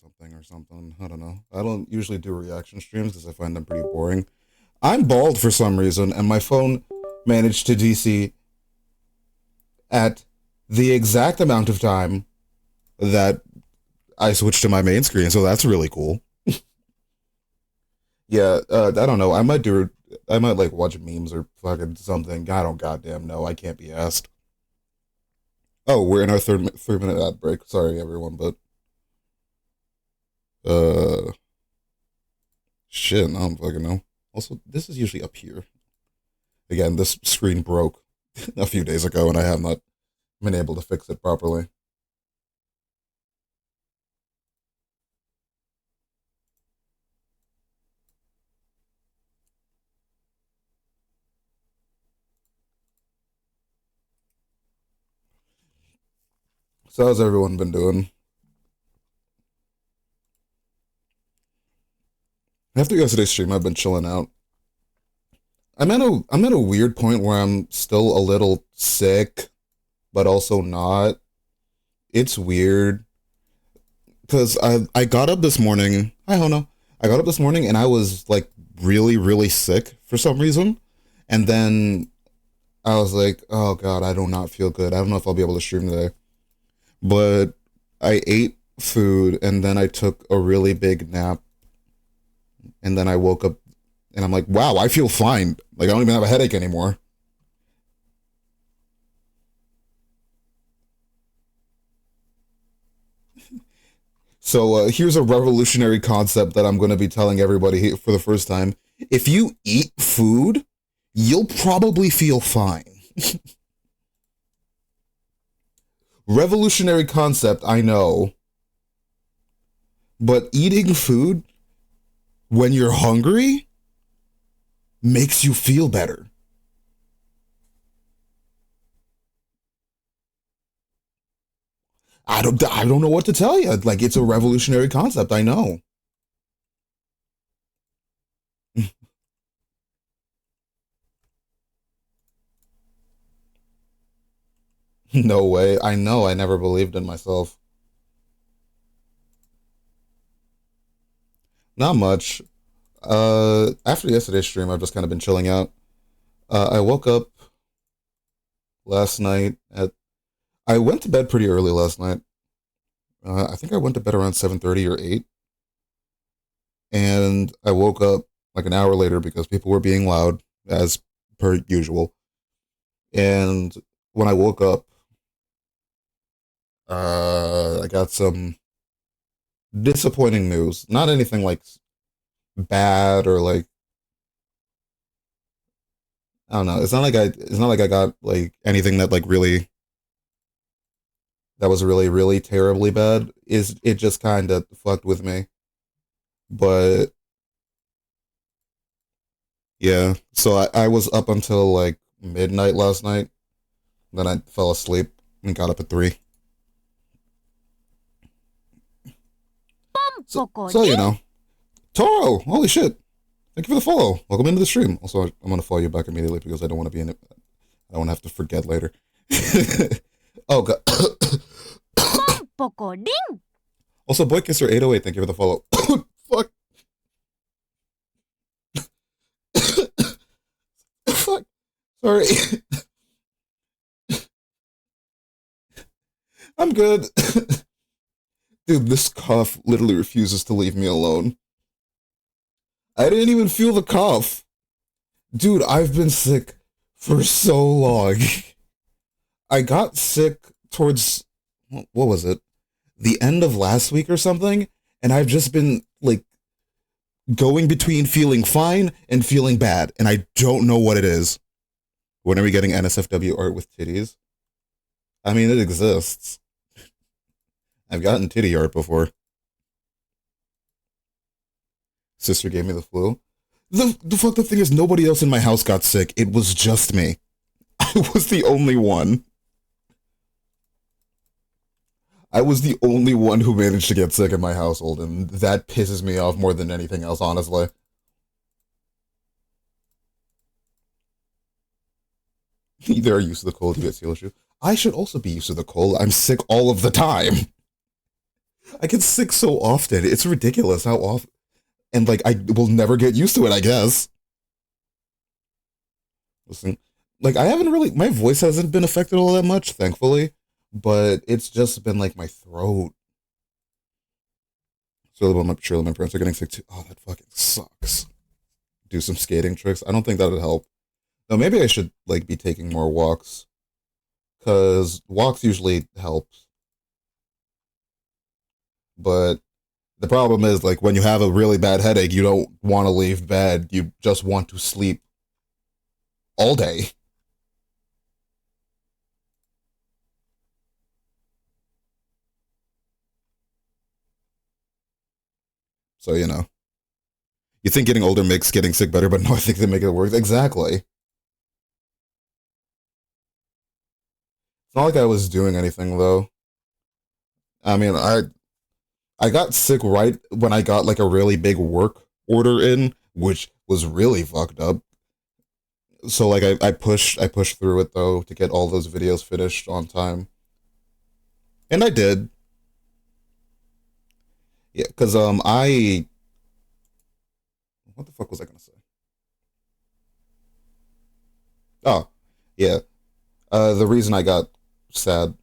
something or something. I don't know. I don't usually do reaction streams because I find them pretty boring. I'm bald for some reason, and my phone managed to DC at the exact amount of time that I switched to my main screen, so that's really cool. Yeah, I don't know. I might like watch memes or fucking something. I don't goddamn know. I can't be asked. Oh, we're in our 3 minute ad break. Sorry, everyone, but uh, shit, I don't fucking know. Also, this is usually up here. Again, this screen broke a few days ago, and I have not been able to fix it properly. So how's everyone been doing? After yesterday's stream, I've been chilling out. I'm at a weird point where I'm still a little sick, but also not. It's weird because I got up this morning. I don't know. I got up this morning and I was like really sick for some reason, and then I was like, oh god, I do not feel good. I don't know if I'll be able to stream today. But I ate food and then I took a really big nap, and then I woke up and I'm like, wow, I feel fine. Like I don't even have a headache anymore. So here's a revolutionary concept that I'm going to be telling everybody for the first time. If you eat food, you'll probably feel fine. Revolutionary concept, I know, but eating food when you're hungry makes you feel better. I don't know what to tell you. Like it's a revolutionary concept, I know. No way. I know I never believed in myself. Not much. After yesterday's stream, I've just kind of been chilling out. I woke up last night at I went to bed pretty early last night. I think I went to bed around 7:30 or 8, and I woke up like an hour later because people were being loud as per usual. And when I woke up, I got some disappointing news. Not anything like bad or like I don't know. It's not like I got like anything that like really that was really terribly bad. Is it just kind of fucked with me? But yeah, so I was up until like midnight last night. Then I fell asleep and got up at 3. So you know, Toro, holy shit! Thank you for the follow. Welcome into the stream. Also, I'm gonna follow you back immediately because I don't want to be in it. I don't want to have to forget later. Oh god. Also, Boy Kisser 808, thank you for the follow. Fuck. Fuck. Sorry. I'm good. Dude, this cough literally refuses to leave me alone. I didn't even feel the cough. Dude, I've been sick for so long. I got sick towards, what was it? The end of last week or something, and I've just been like going between feeling fine and feeling bad, and I don't know what it is. When are we getting NSFW art with titties? I mean, it exists. I've gotten titty art before. Sister gave me the flu. The fucked up thing is nobody else in my house got sick. It was just me. I was the only one. I was the only one who managed to get sick in my household, and that pisses me off more than anything else, honestly. Either are used to the cold, you get seal issue. I should also be used to the cold. I'm sick all of the time. I get sick so often. It's ridiculous how often. And like I will never get used to it, I guess. Listen, like I haven't really my voice hasn't been affected all that much, thankfully. But it's just been like my throat. So surely my parents are getting sick too. Oh, that fucking sucks. Do some skating tricks. I don't think that would help. No, maybe I should like be taking more walks. Cause walks usually helps. But the problem is like when you have a really bad headache, you don't want to leave bed. You just want to sleep all day. So, you think getting older makes getting sick better, but no, I think they make it worse. Exactly. It's not like I was doing anything though. I mean, I got sick right when I got like a really big work order in, which was really fucked up. So like I pushed through it though to get all those videos finished on time. And I did. Yeah, cuz I what the fuck was I going to say? Oh, yeah. The reason I got sad.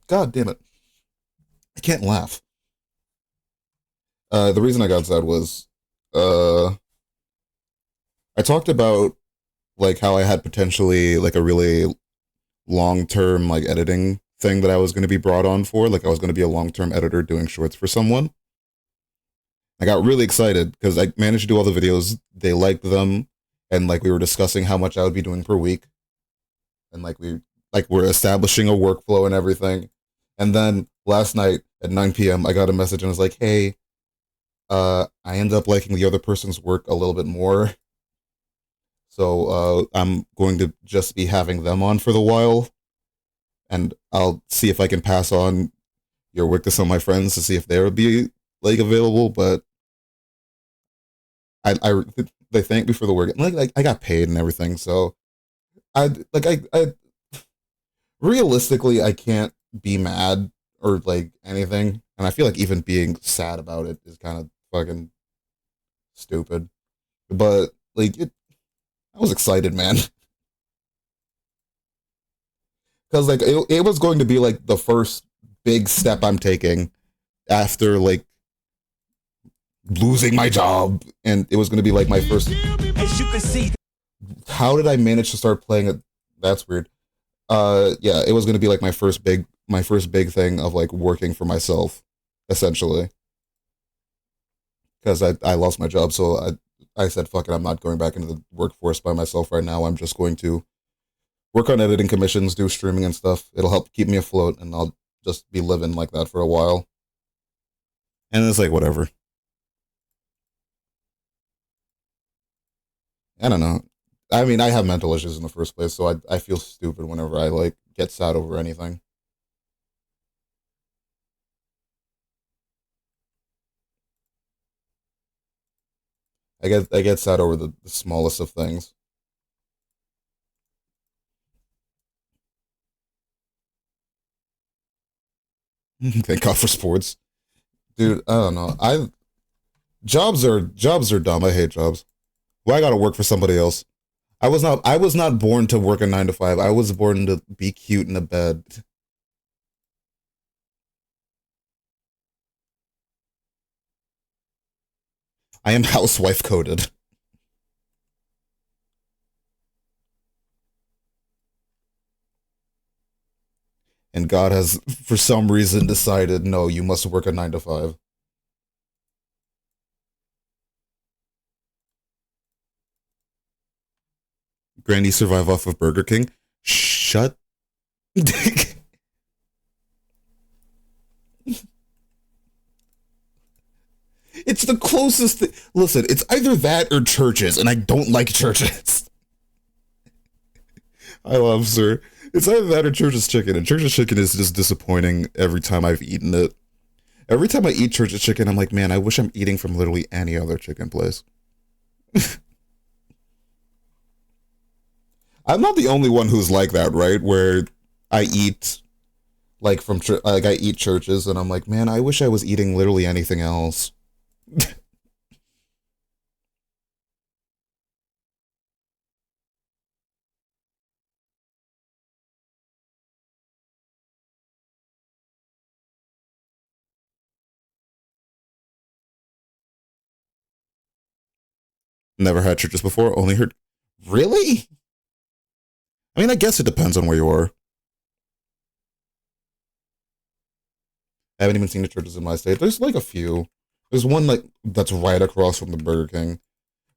God damn it. I can't laugh. The reason I got sad was uh I talked about like how I had potentially like a really long-term like editing thing that I was going to be brought on for, like I was going to be a long-term editor doing shorts for someone. I got really excited because I managed to do all the videos. They liked them, and like we were discussing how much I would be doing per week, and we're establishing a workflow and everything. And then last night at 9 p.m., I got a message and I was like, "Hey, I ended up liking the other person's work a little bit more, so I'm going to just be having them on for the while, and I'll see if I can pass on your work to some of my friends to see if they would be like available." But I they thanked me for the work. And, like I got paid and everything, so I realistically I can't be mad or like anything, and I feel like even being sad about it is kind of fucking stupid. But like I was excited, man, because like it was going to be like the first big step I'm taking after like losing my job, and it was going to be like my first. As you can see, how did I manage to start playing it? That's weird. Yeah, it was going to be like my first big thing of like working for myself, essentially, because I lost my job, so I said fuck it, I'm not going back into the workforce by myself right now. I'm just going to work on editing commissions, do streaming and stuff. It'll help keep me afloat, and I'll just be living like that for a while. And it's like whatever. I don't know. I mean, I have mental issues in the first place, so I feel stupid whenever I like get sad over anything. I get sad over the smallest of things. Thank God for sports, dude. I don't know. I jobs are dumb. I hate jobs. Why I gotta work for somebody else? I was not born to work a 9 to 5. I was born to be cute in a bed. I am housewife coded. And God has, for some reason, decided no, you must work a 9 to 5. Granny survive off of Burger King. Shut. It's the closest thing. Listen, it's either that or churches, and I don't like churches. I love sir. It's either that or Church's chicken, and Church's chicken is just disappointing every time I've eaten it. Every time I eat Church's chicken, I'm like, man, I wish I'm eating from literally any other chicken place. I'm not the only one who's like that, right? Where I eat Like like I eat churches, and I'm like, man, I wish I was eating literally anything else. Never had churches before. Only heard. Really? I mean, I guess it depends on where you are. I haven't even seen the churches in my state. There's like a few. There's one like that's right across from the Burger King.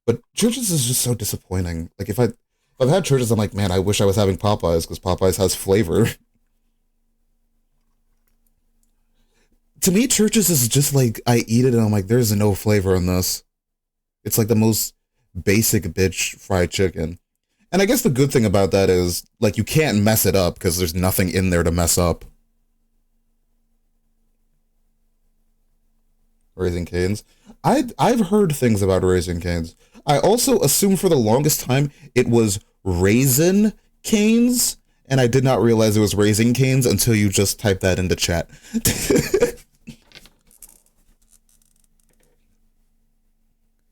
But churches is just so disappointing. Like if I've had churches, I'm like, man, I wish I was having Popeyes because Popeyes has flavor. To me, churches is just like I eat it and I'm like, there's no flavor in this. It's like the most basic bitch fried chicken. And I guess the good thing about that is like you can't mess it up because there's nothing in there to mess up. Raising Cane's. I've heard things about Raising Cane's. I also assumed for the longest time it was Raisin Cane's, and I did not realize it was Raising Cane's until you just typed that into chat.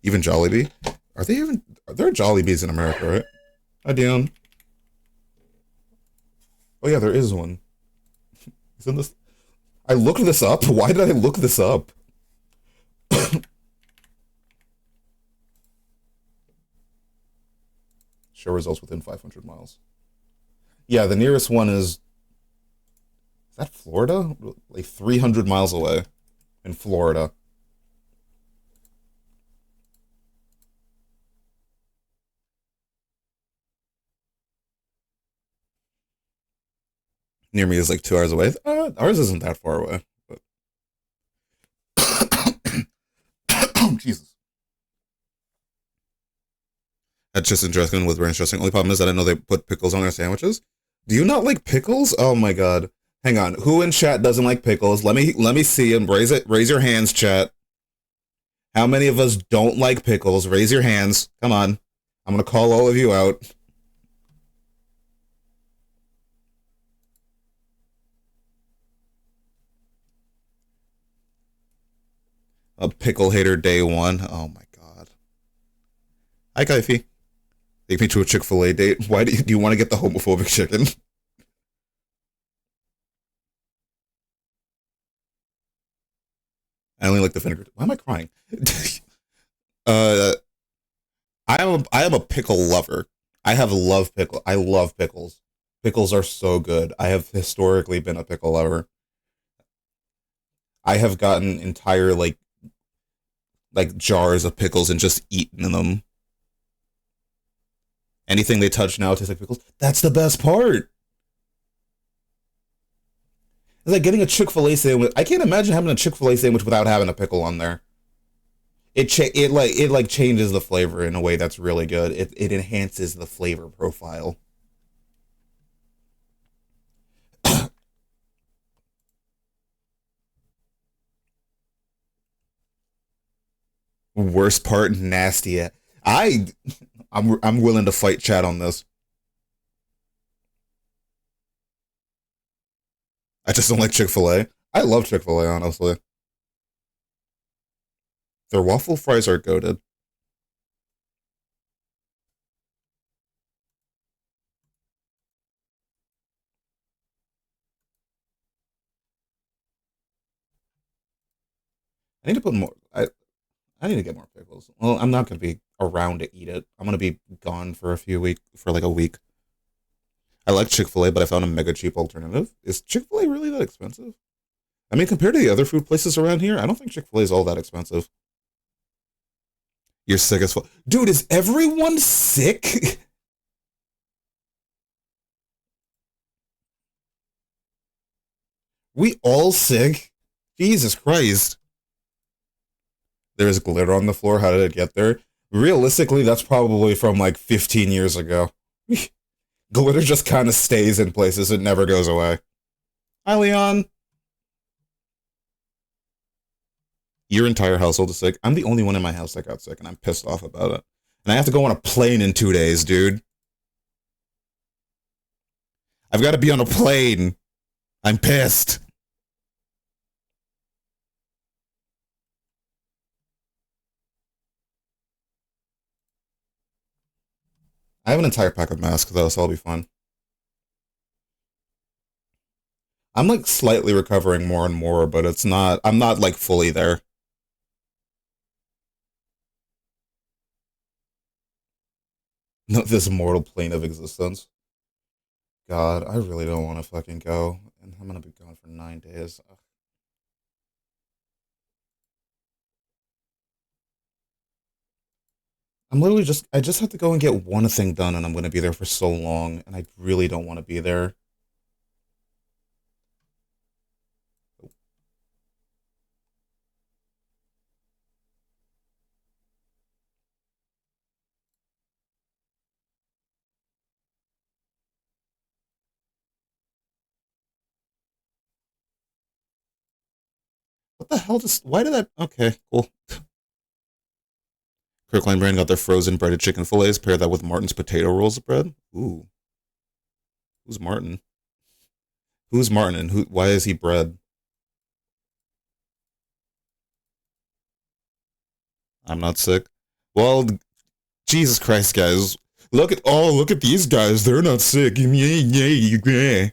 Even Jollibee? Are there Jollibees in America, right? Hi Dion. Oh yeah, there is one. Isn't this I looked this up? Why did I look this up? Show results within 500 miles. Yeah, the nearest one is that Florida? Like 300 miles away in Florida. Near me is like 2 hours away. Ours isn't that far away. But Jesus. That's just interesting with ranch dressing. Only problem is that I know they put pickles on their sandwiches. Do you not like pickles? Oh my god. Hang on. Who in chat doesn't like pickles? Let me see and raise it. Raise your hands, chat. How many of us don't like pickles? Raise your hands. Come on. I'm gonna call all of you out. A pickle hater day one. Oh my god. Hi, Kaifi. Take me to a Chick-fil-A date. Why do you want to get the homophobic chicken? I only like the vinegar. Why am I crying? uh, I am a pickle lover. I love pickles. Pickles are so good. I have historically been a pickle lover. I have gotten entire like jars of pickles and just eaten them. Anything they touch now tastes like pickles. That's the best part. It's like getting a Chick-fil-A sandwich. I can't imagine having a Chick-fil-A sandwich without having a pickle on there. It changes the flavor in a way that's really good. It enhances the flavor profile. Worst part, nasty. I I'm willing to fight chat on this. I just don't like Chick-fil-A. I love Chick-fil-A, honestly. Their waffle fries are goated. I need to put more. I need to get more pickles. Well, I'm not gonna be around to eat it. I'm gonna be gone for like a week. I like Chick-fil-A, but I found a mega cheap alternative. Is Chick-fil-A really that expensive? I mean, compared to the other food places around here, I don't think Chick-fil-A is all that expensive. You're sick as fuck. Dude, is everyone sick? We all sick? Jesus Christ. There's glitter on the floor. How did it get there? Realistically, that's probably from like 15 years ago. Glitter just kind of stays in places. It never goes away. Hi, Leon. Your entire household is sick. I'm the only one in my house that got sick, and I'm pissed off about it. And I have to go on a plane in 2 days, dude. I've got to be on a plane. I'm pissed. I have an entire pack of masks though, so I'll be fine. I'm like slightly recovering more and more, but it's not. I'm not like fully there. No, this mortal plane of existence. God, I really don't want to fucking go, and I'm gonna be gone for 9 days. Ugh. I'm literally just. I just have to go and get one thing done, and I'm gonna be there for so long, and I really don't want to be there. What the hell? Just why did that? Okay, cool. Kirkland brand got their frozen breaded chicken fillets. Pair that with Martin's potato rolls bread. Ooh, who's Martin? Who's Martin, and who? Why is he bread? I'm not sick. Well, Jesus Christ, guys. Look at these guys. They're not sick. Yeah, yeah, yeah.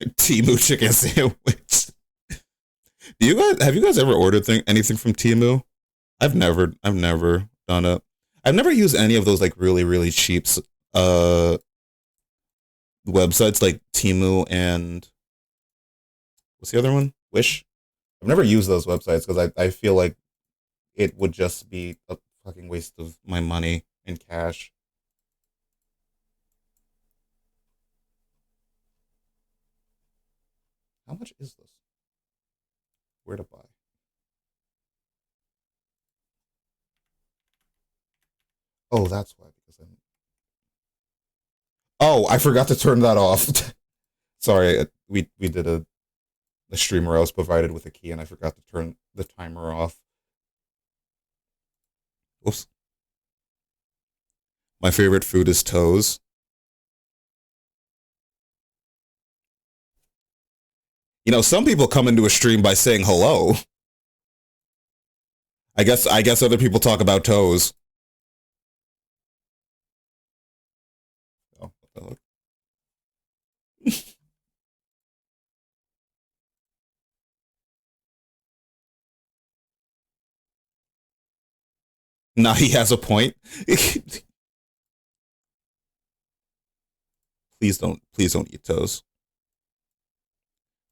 Timu chicken sandwich. Do you guys have you guys ever ordered anything from Timu? I've never done it. I've never used any of those like really cheap uh websites like Timu and what's the other one? Wish. I've never used those websites because I feel like it would just be a fucking waste of my money in cash. How much is this? Where to buy? Oh, that's why. Because I'm. Oh, I forgot to turn that off. Sorry, we did a streamer I was provided with a key, and I forgot to turn the timer off. Oops. My favorite food is toes. You know, some people come into a stream by saying hello. I guess other people talk about toes. Oh, what the fuck? Now he has a point. Please don't eat toes.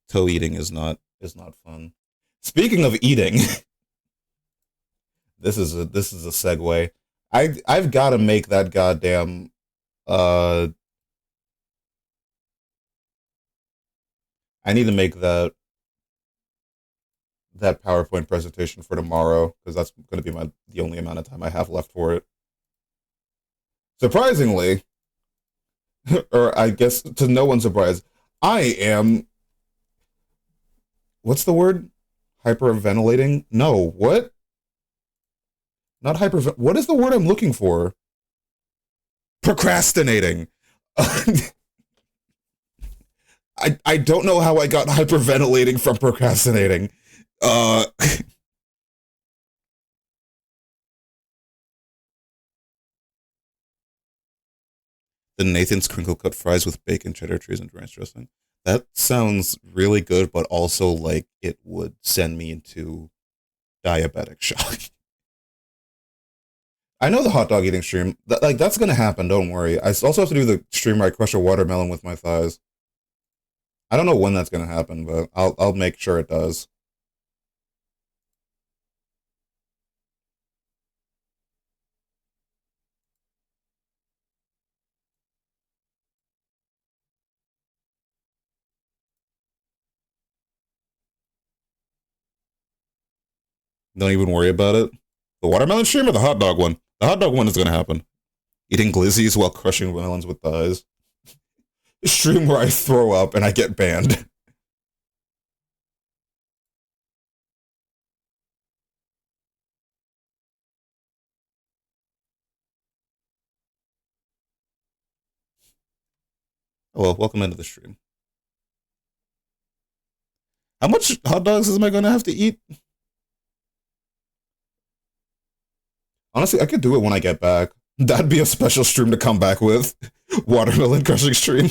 Toe eating is not fun. Speaking of eating, this is a segue. I've got to make that goddamn uh I need to make that PowerPoint presentation for tomorrow because that's going to be my the only amount of time I have left for it. Surprisingly, or I guess to no one's surprise, I am what's the word? Hyperventilating? No, what? Not hyper. What is the word I'm looking for? Procrastinating. I don't know how I got hyperventilating from procrastinating. Uh, the Nathan's crinkle cut fries with bacon, cheddar cheese, and ranch dressing. That sounds really good, but also like it would send me into diabetic shock. I know the hot dog eating stream. Like that's gonna happen. Don't worry. I also have to do the stream where I crush a watermelon with my thighs. I don't know when that's gonna happen, but I'll make sure it does. Don't even worry about it. The watermelon stream or the hot dog one? The hot dog one is gonna happen. Eating glizzies while crushing melons with thighs. Stream where I throw up and I get banned. Oh, well, welcome into the stream. How much hot dogs am I gonna have to eat? Honestly, I could do it when I get back. That'd be a special stream to come back with. Watermelon crushing stream.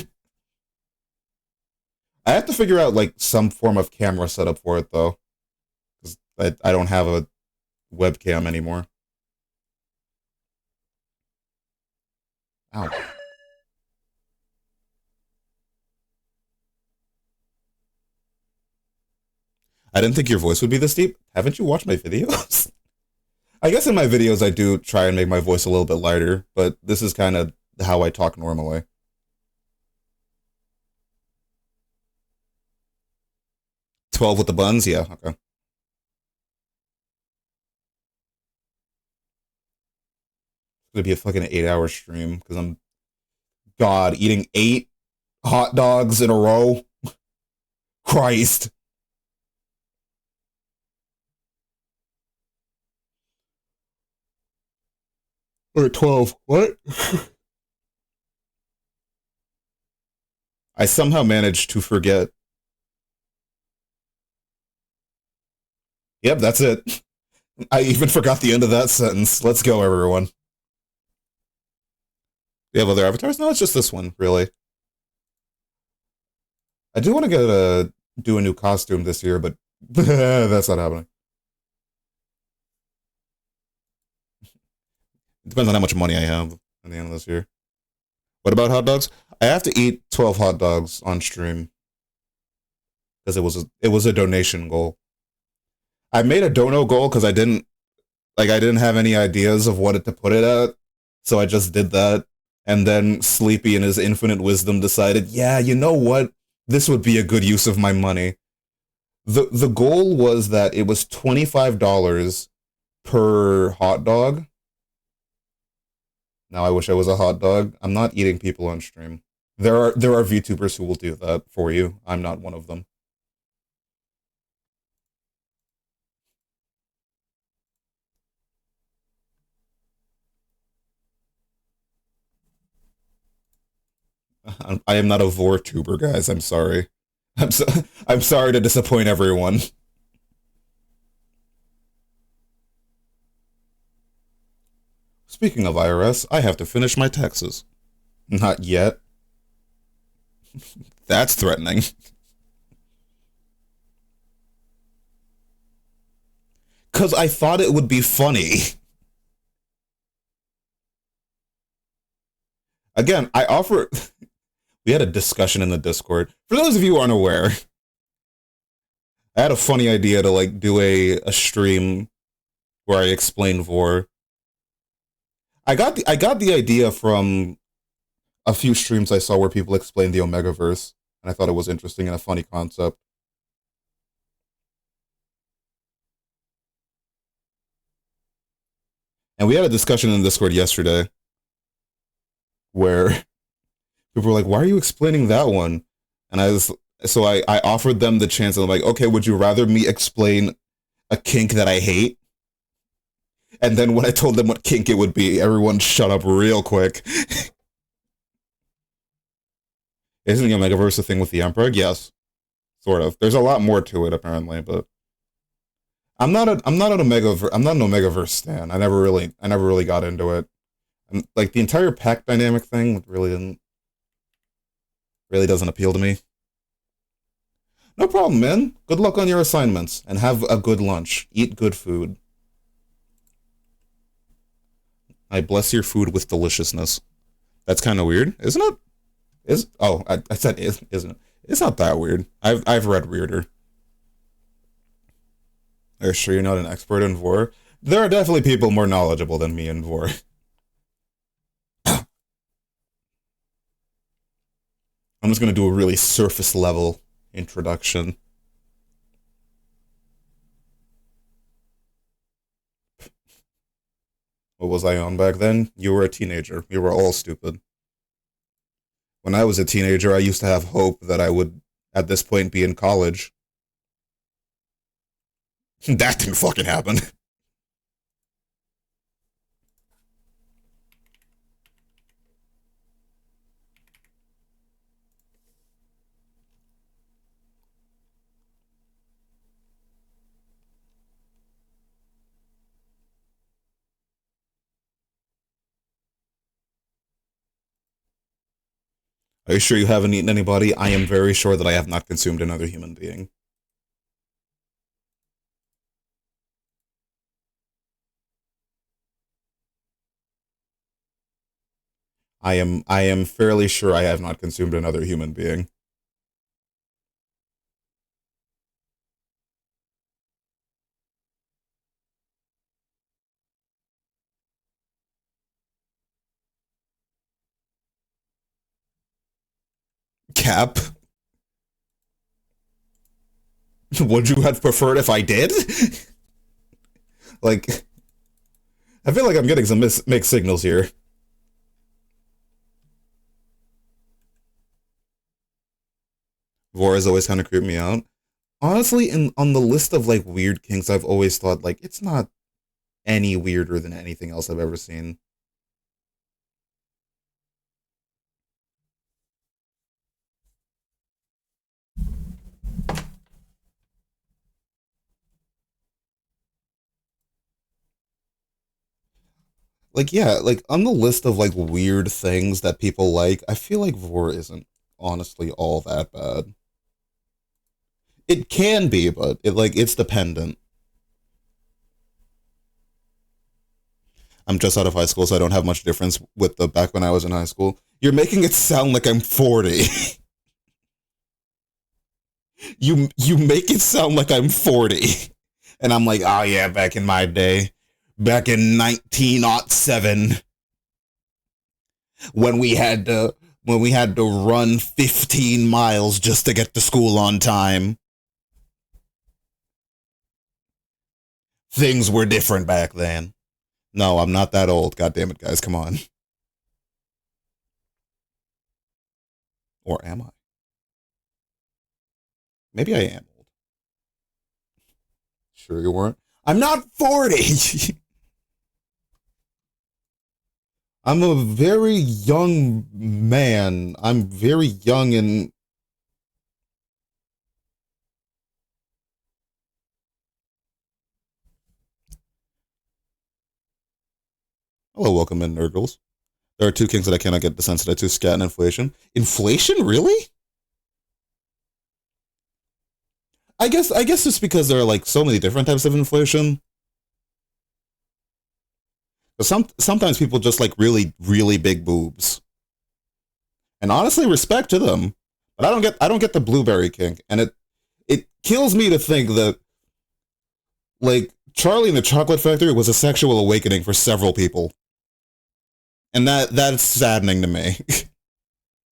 I have to figure out like some form of camera setup for it though, because I don't have a webcam anymore. Ow. I didn't think your voice would be this deep. Haven't you watched my videos? I guess in my videos I do try and make my voice a little bit lighter, but this is kind of how I talk normally. 12 with the buns? Yeah, okay. It's gonna be a fucking 8-hour stream because I'm, God, eating 8 hot dogs in a row. Christ. Or 12. What? I somehow managed to forget. Yep, that's it. I even forgot the end of that sentence. Let's go, everyone. Do you have other avatars? No, it's just this one, really. I do want to get do a new costume this year, but that's not happening. It depends on how much money I have at the end of this year. What about hot dogs? I have to eat 12 hot dogs on stream because it was a donation goal. I made a dono goal because I didn't have any ideas of what to put it at, so I just did that. And then Sleepy in his infinite wisdom decided, yeah, you know what? This would be a good use of my money. The goal was that it was $25 per hot dog. Now I wish I was a hot dog. I'm not eating people on stream. There are VTubers who will do that for you. I'm not one of them. I am not a VorTuber, guys. I'm sorry. I'm so, I'm sorry to disappoint everyone. Speaking of IRS, I have to finish my taxes. Not yet. That's threatening. Because I thought it would be funny. Again, I offer. We had a discussion in the Discord. For those of you who aren't aware, I had a funny idea to like do a stream where I explain Vor. I got the idea from a few streams I saw where people explained the Omegaverse, and I thought it was interesting and a funny concept. And we had a discussion in Discord yesterday where people were like, "Why are you explaining that one?" And I offered them the chance. And I'm like, "Okay, would you rather me explain a kink that I hate?" And then when I told them what kink it would be, everyone shut up real quick. Isn't the Omegaverse a thing with the Emperor? Yes, sort of. There's a lot more to it apparently, but I'm not an Omegaverse stan. I never really got into it. And like the entire pack dynamic thing really doesn't appeal to me. No problem, man. Good luck on your assignments and have a good lunch. Eat good food. I bless your food with deliciousness. That's kind of weird, isn't it? I said isn't it? It's not that weird. I've read weirder. Are you sure you're not an expert in Vor? There are definitely people more knowledgeable than me in Vor. I'm just gonna do a really surface level introduction. What was I on back then? You were a teenager. We were all stupid. When I was a teenager, I used to have hope that I would, at this point, be in college. That didn't fucking happen. Are you sure you haven't eaten anybody? I am very sure that I have not consumed another human being. I am fairly sure I have not consumed another human being. Cap, would you have preferred if I did? Like, I feel like I'm getting some mixed signals here. Vor has always kind of creeped me out. Honestly, in on the list of like weird kinks, I've always thought like it's not any weirder than anything else I've ever seen. Like yeah, like on the list of like weird things that people like, I feel like Vor isn't honestly all that bad. It can be, but it's dependent. I'm just out of high school, so I don't have much difference with the back when I was in high school. You're making it sound like I'm 40. You make it sound like I'm 40. And I'm like, oh yeah, back in my day, back in 1907, when we had to run 15 miles just to get to school on time. Things were different back then. No, I'm not that old. God damn it, guys, come on. Or am I? Maybe I am old. Sure you weren't. I'm not 40. I'm a very young man. I'm very young and hello, welcome in, Nurgles. There are two kings that I cannot get desensitized to: scat and inflation. Inflation, really? I guess it's because there are like so many different types of inflation. But sometimes people just like really really big boobs, and honestly, respect to them. But I don't get the blueberry kink, and it kills me to think that like Charlie and the Chocolate Factory was a sexual awakening for several people, and that's saddening to me.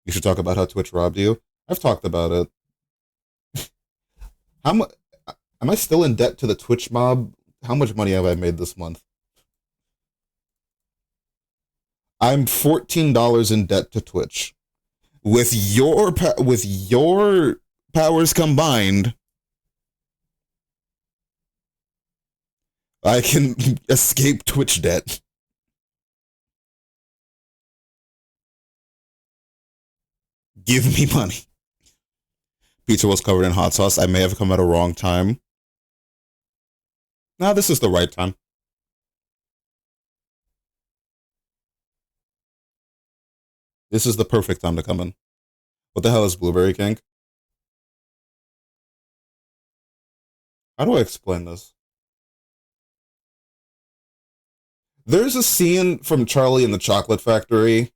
You should talk about how Twitch robbed you. I've talked about it. How much am I still in debt to the Twitch mob? How much money have I made this month? I'm $14 in debt to Twitch. With your powers combined, I can escape Twitch debt. Give me money. Pizza was covered in hot sauce. I may have come at a wrong time. Now this is the right time. This is the perfect time to come in. What the hell is Blueberry King? How do I explain this? There's a scene from Charlie and the Chocolate Factory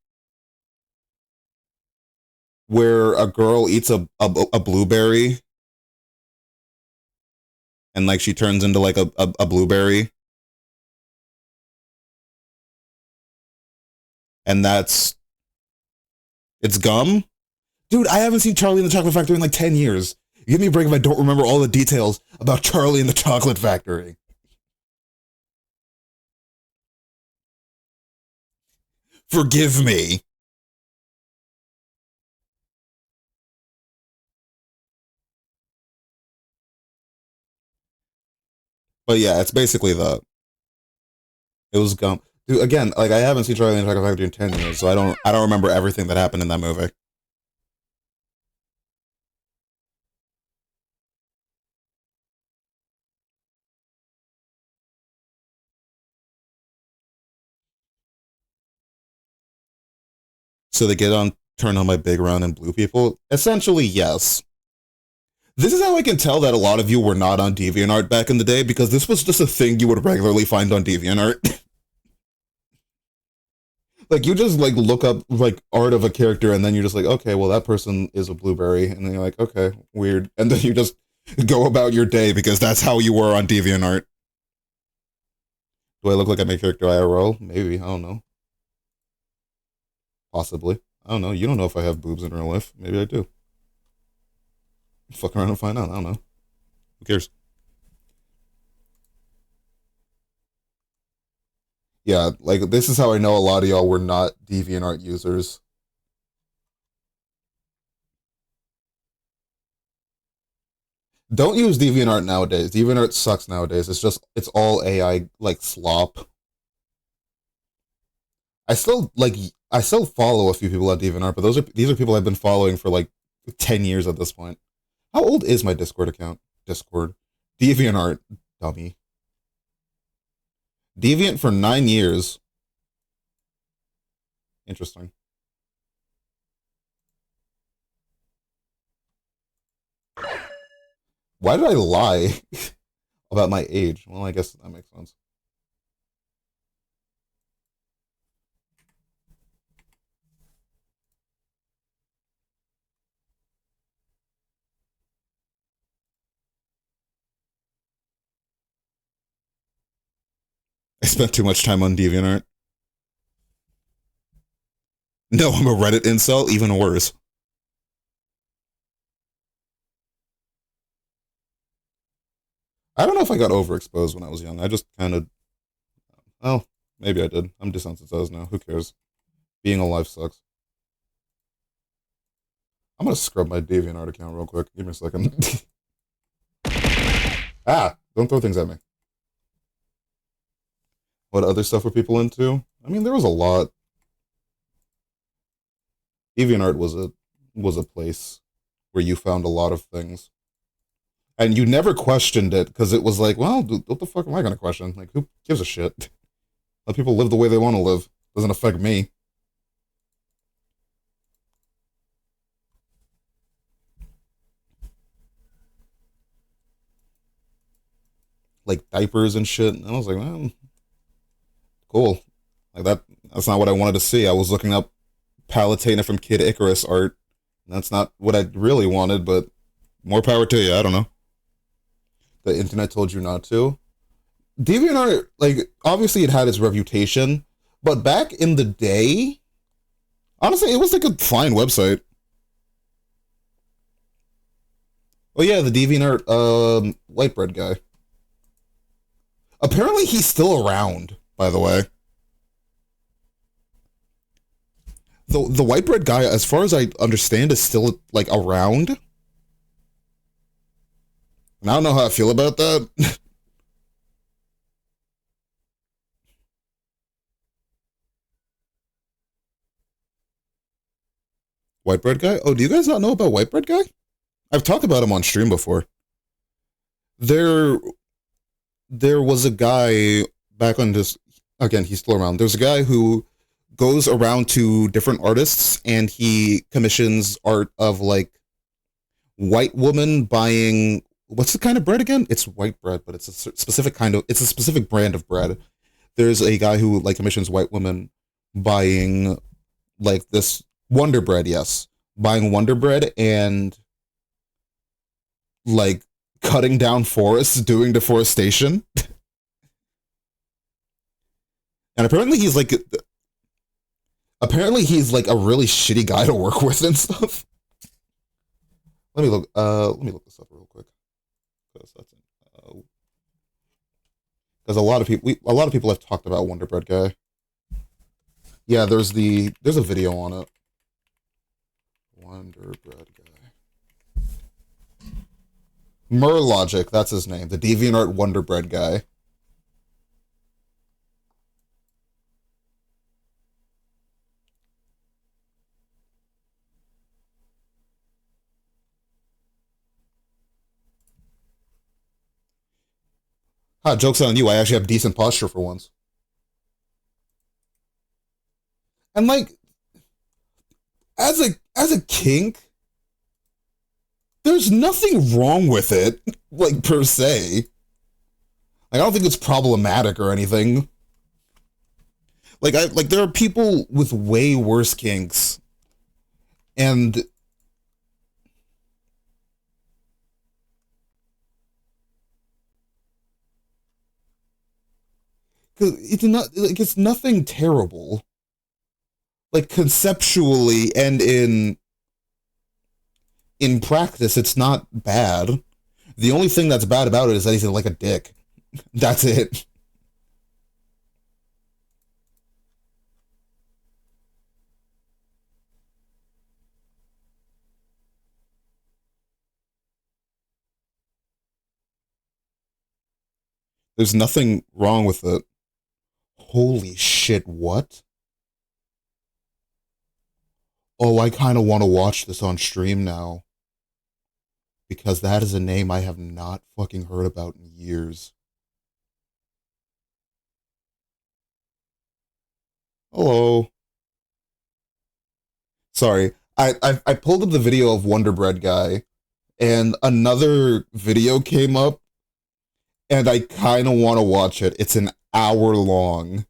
where a girl eats a blueberry and like she turns into like a blueberry, and that's it's gum. Dude, I haven't seen Charlie and the Chocolate Factory in like 10 years. Give me a break if I don't remember all the details about Charlie and the Chocolate Factory. Forgive me. But yeah, it's basically the it was gum. Dude, again, like I haven't seen Charlie and the Chocolate Factory in 10 years, so I don't remember everything that happened in that movie. So they get on turn on my big round and blue people? Essentially, yes. This is how I can tell that a lot of you were not on DeviantArt back in the day, because this was just a thing you would regularly find on DeviantArt. Like, you just, like, look up, like, art of a character, and then you're just like, okay, well, that person is a blueberry, and then you're like, okay, weird. And then you just go about your day, because that's how you were on DeviantArt. Do I look like I make character IRL? Maybe, I don't know. Possibly. I don't know. You don't know if I have boobs in real life. Maybe I do. Fuck around and find out. I don't know. Who cares? Yeah, like, this is how I know a lot of y'all were not DeviantArt users. Don't use DeviantArt nowadays. DeviantArt sucks nowadays. It's all AI, like, slop. I still, like, I still follow a few people on DeviantArt, but these are people I've been following for, like, 10 years at this point. How old is my Discord account? Discord. DeviantArt, dummy. Deviant for 9 years. Interesting. Why did I lie about my age? Well, I guess that makes sense. I spent too much time on DeviantArt. No, I'm a Reddit incel, even worse. I don't know if I got overexposed when I was young. I just kind of, well, maybe I did. I'm desensitized now. Who cares? Being alive sucks. I'm gonna scrub my DeviantArt account real quick. Give me a second. Ah, don't throw things at me. What other stuff were people into? I mean, there was a lot. DeviantArt was a place where you found a lot of things, and you never questioned it because it was like, well, what the fuck am I gonna question? Like, who gives a shit? Let people live the way they want to live. Doesn't affect me. Like diapers and shit. And I was like, well, cool. Like that's not what I wanted to see. I was looking up Palutena from Kid Icarus art. That's not what I really wanted, but more power to you. I don't know. The internet told you not to. DeviantArt, like, obviously it had its reputation, but back in the day, honestly, it was like a fine website. Oh yeah, the DeviantArt white bread guy. Apparently he's still around, by the way. The white bread guy, as far as I understand, is still like around. And I don't know how I feel about that. White bread guy? Oh, do you guys not know about white bread guy? I've talked about him on stream before. There there was a guy back on this, again, he's still around. There's a guy who goes around to different artists and he commissions art of like white woman buying, what's the kind of bread again? It's white bread, but it's a specific kind of, it's a specific brand of bread. There's a guy who like commissions white women buying like this Wonder Bread, yes, buying Wonder Bread and like cutting down forests, doing deforestation. And apparently he's like a really shitty guy to work with and stuff. Let me look this up real quick. Because a lot of people have talked about Wonder Bread guy. Yeah, there's a video on it. Wonder Bread guy. Murlogic, that's his name. The DeviantArt Wonder Bread guy. Ha, joke's on you. I actually have decent posture for once. And like, As a kink, there's nothing wrong with it, like per se. Like, I don't think it's problematic or anything. Like there are people with way worse kinks, and it's not like it's nothing terrible. Like conceptually and in practice, it's not bad. The only thing that's bad about it is that he's like a dick. That's it. There's nothing wrong with it. Holy shit, what? Oh, I kind of want to watch this on stream now because that is a name I have not fucking heard about in years. Hello. Sorry. I pulled up the video of Wonder Bread guy and another video came up and I kind of want to watch it. It's an hour long.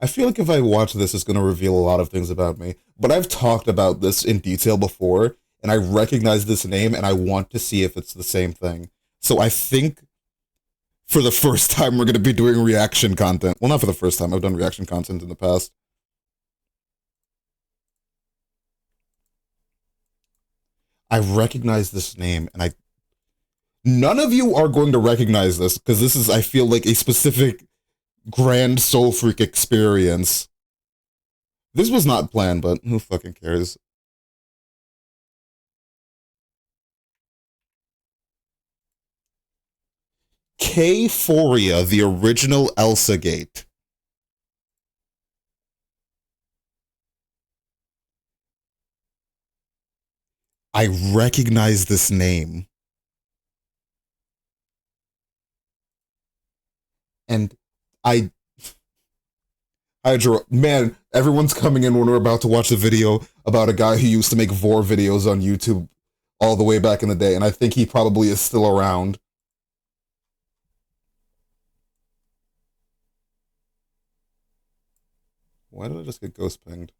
I feel like if I watch this, it's going to reveal a lot of things about me. But I've talked about this in detail before, and I recognize this name, and I want to see if it's the same thing. So I think for the first time, we're going to be doing reaction content. Well, not for the first time. I've done reaction content in the past. I recognize this name, and I none of you are going to recognize this because this is, I feel like, a specific grand soul freak experience. This was not planned, but who fucking cares? K-Phoria, the original Elsa Gate. I recognize this name. And I Hydro, man, everyone's coming in when we're about to watch a video about a guy who used to make vor videos on YouTube all the way back in the day, and I think he probably is still around. Why did I just get ghost pinged?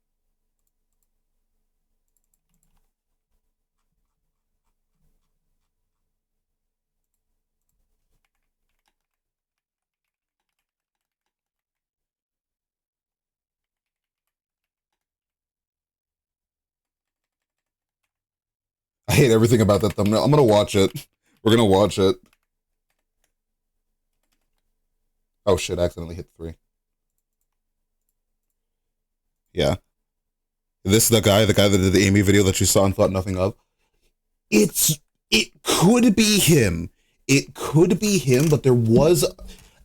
I hate everything about that thumbnail. I'm gonna watch it. We're gonna watch it. Oh shit, I accidentally hit three. Yeah. This is the guy that did the Amy video that you saw and thought nothing of. It could be him. It could be him, but there was,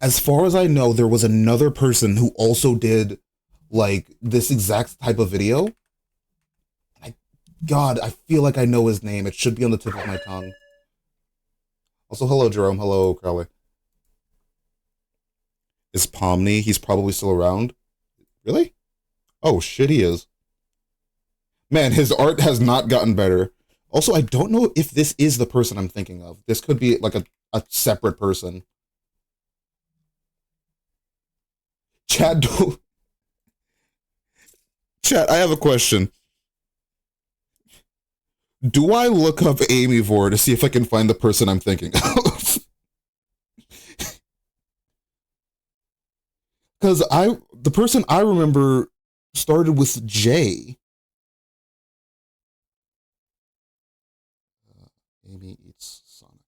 as far as I know, there was another person who also did like this exact type of video. I, God, I feel like I know his name. It should be on the tip of my tongue. Also, hello, Jerome. Hello, Crowley. Is Pomni? He's probably still around. Really? Oh shit, he is. Man, his art has not gotten better. Also, I don't know if this is the person I'm thinking of. This could be like a separate person. Chad, Chat, I have a question. Do I look up Amy Vor to see if I can find the person I'm thinking of? Because the person I remember started with J. Amy eats Sonic.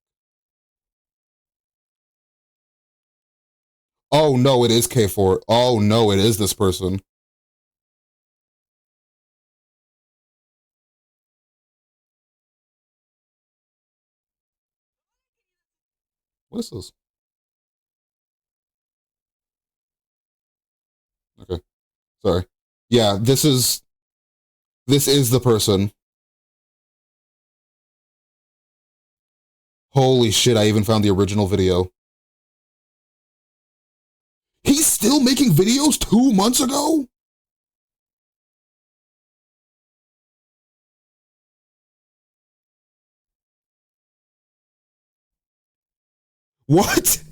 Oh no, it is K4. Oh no, it is this person. What is this? Okay, sorry. Yeah, this is This is the person. Holy shit, I even found the original video. He's still making videos 2 months ago? What?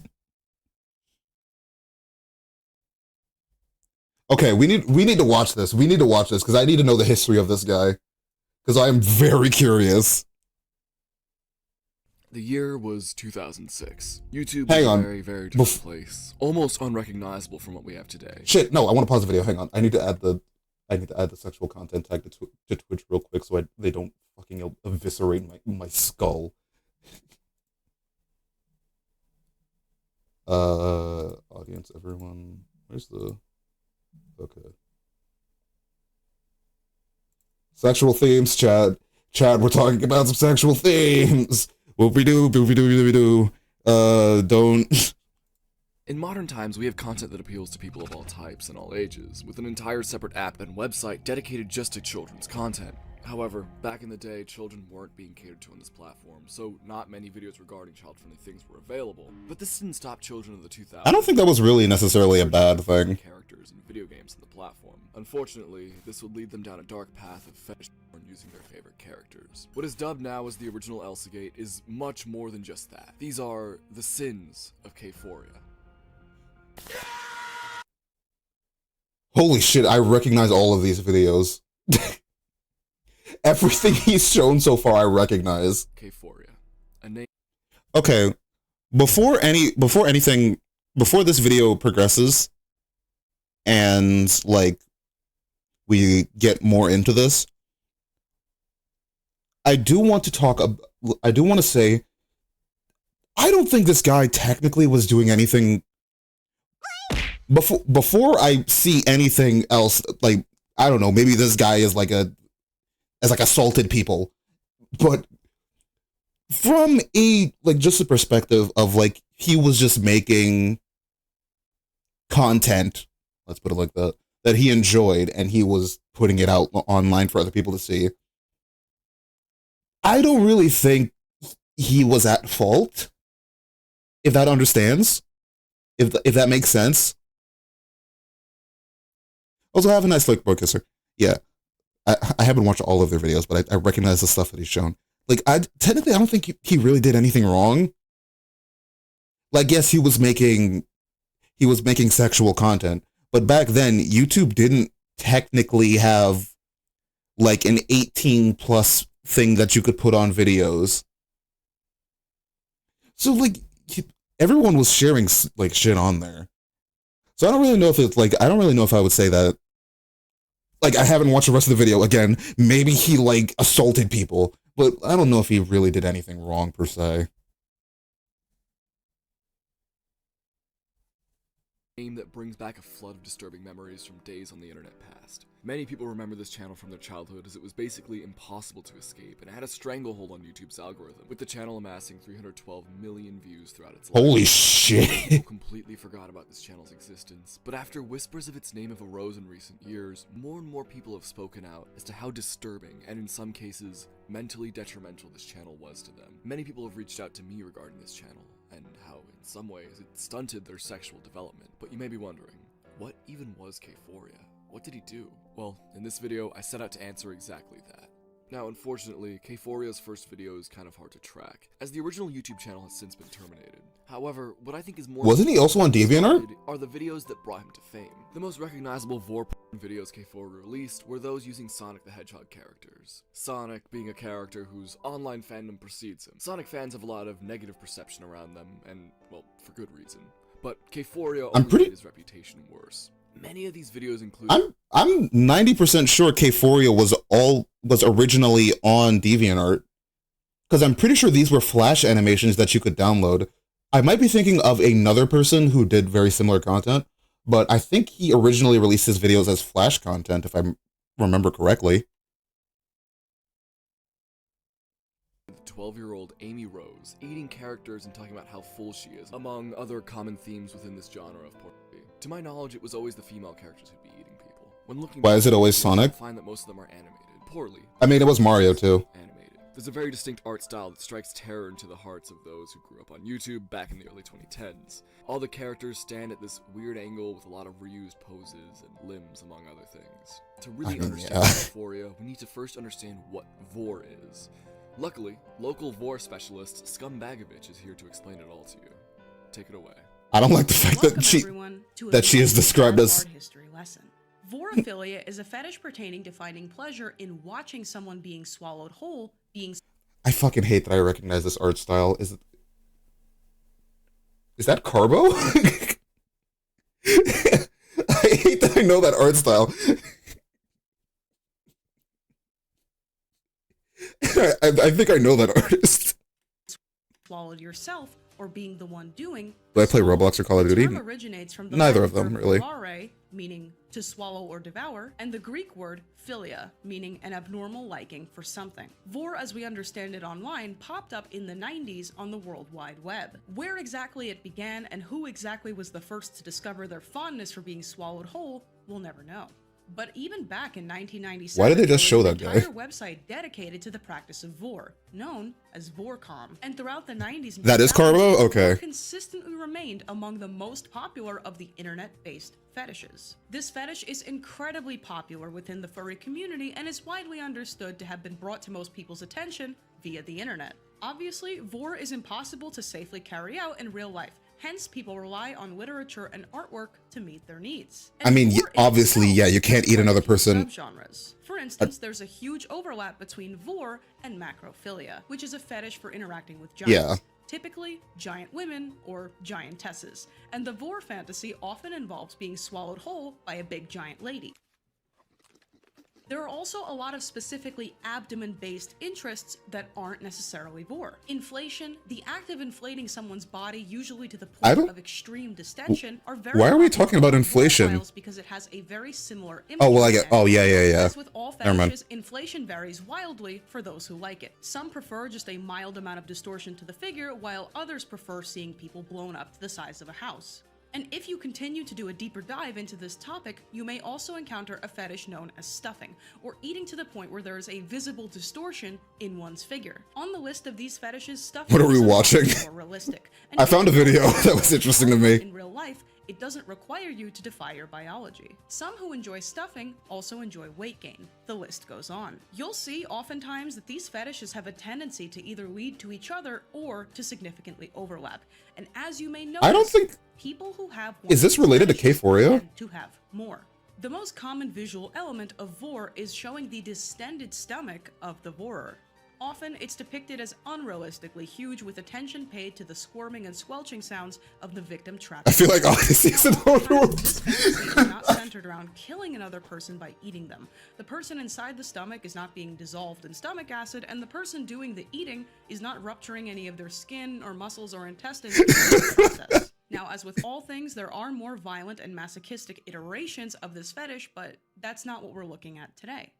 Okay, we need to watch this. We need to watch this because I need to know the history of this guy. Because I am very curious. The year was 2006. YouTube Hang was on. a very, very different place. Almost unrecognizable from what we have today. Shit, no, I want to pause the video. Hang on. I need to add the sexual content tag to Twitch real quick so they don't fucking eviscerate my skull. Audience, everyone. Where's the... Okay. Sexual themes, Chad. Chad, we're talking about some sexual themes. Whoopie-doo, boopie-doo, don't... In modern times, we have content that appeals to people of all types and all ages, with an entire separate app and website dedicated just to children's content. However, back in the day, children weren't being catered to on this platform, so not many videos regarding child-friendly things were available. But this didn't stop children of the 2000s. I don't think that was really necessarily a bad thing. Characters and video games on the platform. Unfortunately, this would lead them down a dark path of fetish porn using their favorite characters. What is dubbed now as the original Elsagate is much more than just that. These are the sins of Kphoria. Holy shit, I recognize all of these videos. Everything he's shown so far, I recognize. Kphoria. A name. Okay, before this video progresses, and like we get more into this, I do want to say, I don't think this guy technically was doing anything. Before I see anything else, like, I don't know, maybe this guy is assaulted people, but from just a perspective of like he was just making content, let's put it like that he enjoyed, and he was putting it out online for other people to see. I don't really think he was at fault, if that understands, if that makes sense. Also, have a nice look, Boy Kisser. Yeah, I haven't watched all of their videos, but I recognize the stuff that he's shown. Like, technically, I don't think he really did anything wrong. Like, yes, he was making sexual content, but back then, YouTube didn't technically have like an 18+ thing that you could put on videos. So like, everyone was sharing like shit on there. So I don't really know if I would say that. Like, I haven't watched the rest of the video again. Maybe he like assaulted people, but I don't know if he really did anything wrong per se. Game that brings back a flood of disturbing memories from days on the internet past. Many people remember this channel from their childhood as it was basically impossible to escape and had a stranglehold on YouTube's algorithm, with the channel amassing 312 million views throughout its life. Holy shit. People completely forgot about this channel's existence, but after whispers of its name have arose in recent years, more and more people have spoken out as to how disturbing, and in some cases, mentally detrimental this channel was to them. Many people have reached out to me regarding this channel, and how in some ways it stunted their sexual development. But you may be wondering, what even was Kphoria? What did he do? Well, in this video, I set out to answer exactly that. Now, unfortunately, Kphoria's first video is kind of hard to track, as the original YouTube channel has since been terminated. However, what I think is more— Wasn't he also on DeviantArt? —are the videos that brought him to fame. The most recognizable vor porn videos Kphoria released were those using Sonic the Hedgehog characters. Sonic being a character whose online fandom precedes him. Sonic fans have a lot of negative perception around them, and, well, for good reason. But Kphoria only made his reputation worse. Many of these videos include— I'm 90% sure Kphoria was originally on DeviantArt, because I'm pretty sure these were Flash animations that you could download. I might be thinking of another person who did very similar content, but I think he originally released his videos as Flash content, if I remember correctly. 12-year-old Amy Rose, eating characters and talking about how full she is, among other common themes within this genre of pornography. To my knowledge, it was always the female characters who'd be eating people. When looking— Why is it always Sonic? I find that most of them are animated. poorly. I mean, it was Mario too. Animated. There's a very distinct art style that strikes terror into the hearts of those who grew up on YouTube back in the early 2010s. All the characters stand at this weird angle with a lot of reused poses and limbs, among other things. To really understand Euphoria, we need to first understand what Vor is. Luckily, local Vor specialist Scumbagovich is here to explain it all to you. Take it away. I don't like the fact that she is described as history lesson. Vorophilia is a fetish pertaining to finding pleasure in watching someone being swallowed whole, I fucking hate that I recognize this art style. Is that Carbo? I hate that I know that art style. I think I know that artist. Swallowed yourself or being the one doing. Do I play Roblox or Call of Duty? The term originates from the Neither Latin of them, verb really. vorare, meaning to swallow or devour, and the Greek word philia, meaning an abnormal liking for something. Vor, as we understand it online, popped up in the 90s on the World Wide Web. Where exactly it began and who exactly was the first to discover their fondness for being swallowed whole, we'll never know. But even back in 1997, why did they just show that there guy? was an entire website dedicated to the practice of Vor, known as Vorcom. And throughout the 90s, That is Carbo? Okay. Vor consistently remained among the most popular of the internet-based fetishes. This fetish is incredibly popular within the furry community and is widely understood to have been brought to most people's attention via the internet. Obviously, Vor is impossible to safely carry out in real life. Hence, people rely on literature and artwork to meet their needs. And I mean, Vor obviously, itself yeah, you can't eat another person. Subgenres. For instance, there's a huge overlap between Vor and macrophilia, which is a fetish for interacting with giants. Yeah. Typically, giant women or giantesses. And the Vor fantasy often involves being swallowed whole by a big giant lady. There are also a lot of specifically abdomen-based interests that aren't necessarily Vor. Inflation, the act of inflating someone's body, usually to the point of extreme distension, are very. Why are we talking about inflation? Because it has a very similar. Oh well, I get. Oh yeah. As with all fetishes, inflation varies wildly for those who like it. Some prefer just a mild amount of distortion to the figure, while others prefer seeing people blown up to the size of a house. And if you continue to do a deeper dive into this topic, you may also encounter a fetish known as stuffing, or eating to the point where there is a visible distortion in one's figure. On the list of these fetishes, stuffing What are we watching? is more realistic. And I found a video that was interesting to me. In real life, it doesn't require you to defy your biology. Some who enjoy stuffing also enjoy weight gain. The list goes on. You'll see oftentimes that these fetishes have a tendency to either lead to each other or to significantly overlap. And as you may notice, I don't think. people who have Is this related to K4A? to have more. The most common visual element of Vor is showing the distended stomach of the Vorer. Often, it's depicted as unrealistically huge with attention paid to the squirming and squelching sounds of the victim trapped. I feel like Odyssey is an This fantasy is not centered around killing another person by eating them. The person inside the stomach is not being dissolved in stomach acid, and the person doing the eating is not rupturing any of their skin or muscles or intestines in the process. Now, as with all things, there are more violent and masochistic iterations of this fetish, but that's not what we're looking at today.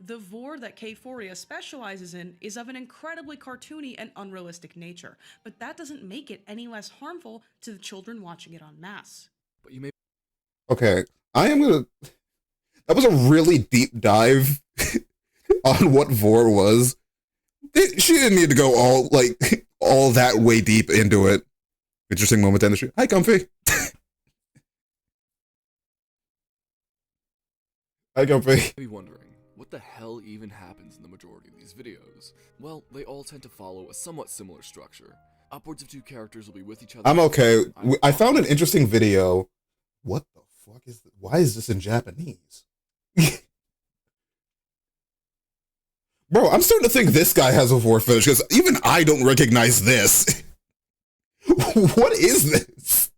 The Vor that K4A specializes in is of an incredibly cartoony and unrealistic nature, but that doesn't make it any less harmful to the children watching it en masse. But you may Okay, I am gonna. That was a really deep dive on what Vor was. She didn't need to go all that way deep into it. Interesting moment to end the stream. Hi, Comfy. Hi, Comfy. be wondering, what the hell even happens in the majority of these videos? Well, they all tend to follow a somewhat similar structure. Upwards of two characters will be with each other. I'm okay. I found an interesting video. What the fuck is this? Why is this in Japanese? Bro, I'm starting to think this guy has a Vor fetish, because even I don't recognize this. What is this?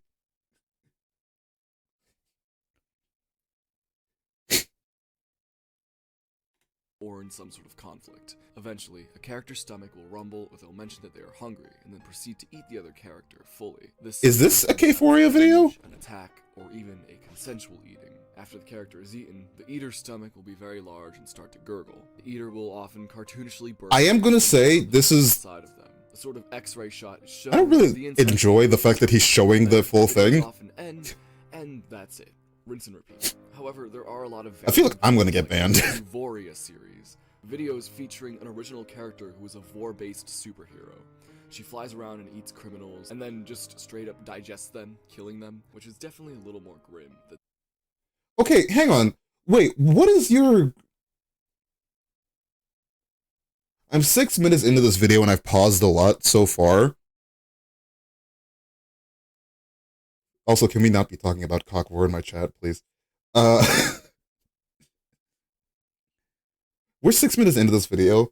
Or in some sort of conflict. Eventually, a character's stomach will rumble or they'll mention that they are hungry and then proceed to eat the other character fully. Is this a K4A video? An attack, or even a consensual eating. After the character is eaten, the eater's stomach will be very large and start to gurgle. The eater will often cartoonishly burst. I am gonna say this is. Side of them. A sort of X-ray shot is shown. I don't really enjoy the fact that he's showing the full thing. Often end, and that's it. Rinse and repeat. However, there are a lot of. I feel like I'm gonna get banned. Voria series, videos featuring an original character who is a vor-based superhero. She flies around and eats criminals, and then just straight up digests them, killing them, which is definitely a little more grim than. Okay, hang on. Wait, what is your... I'm 6 minutes into this video and I've paused a lot so far. Also, can we not be talking about cock war in my chat, please? We're 6 minutes into this video.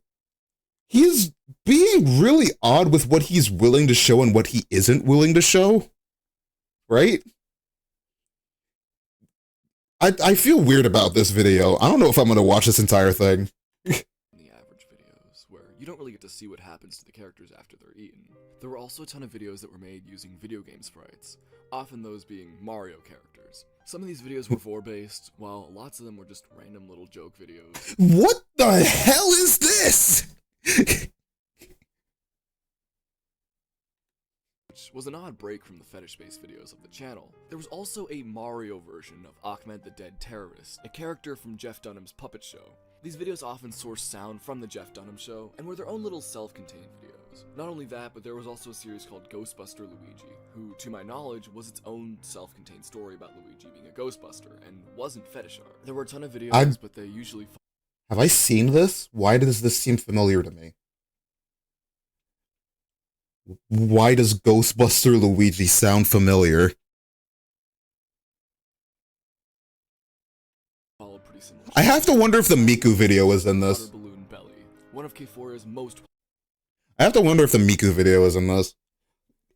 He's being really odd with what he's willing to show and what he isn't willing to show. Right? I feel weird about this video. I don't know if I'm gonna watch this entire thing. The average videos, where you don't really get to see what happens to the characters after they're eaten. There were also a ton of videos that were made using video game sprites, often those being Mario characters. Some of these videos were vor-based, while lots of them were just random little joke videos. What the hell is this? Which was an odd break from the fetish-based videos of the channel. There was also a Mario version of Ahmed the Dead Terrorist, a character from Jeff Dunham's Puppet Show. These videos often sourced sound from the Jeff Dunham Show, and were their own little self-contained videos. Not only that, but there was also a series called Ghostbuster Luigi, who, to my knowledge, was its own self-contained story about Luigi being a Ghostbuster, and wasn't fetish art. There were a ton of videos, but they usually... Have I seen this? Why does this seem familiar to me? Why does Ghostbuster Luigi sound familiar? I have to wonder if the Miku video is in this. Balloon Belly, one of K4's most... I have to wonder if the Miku video is in this.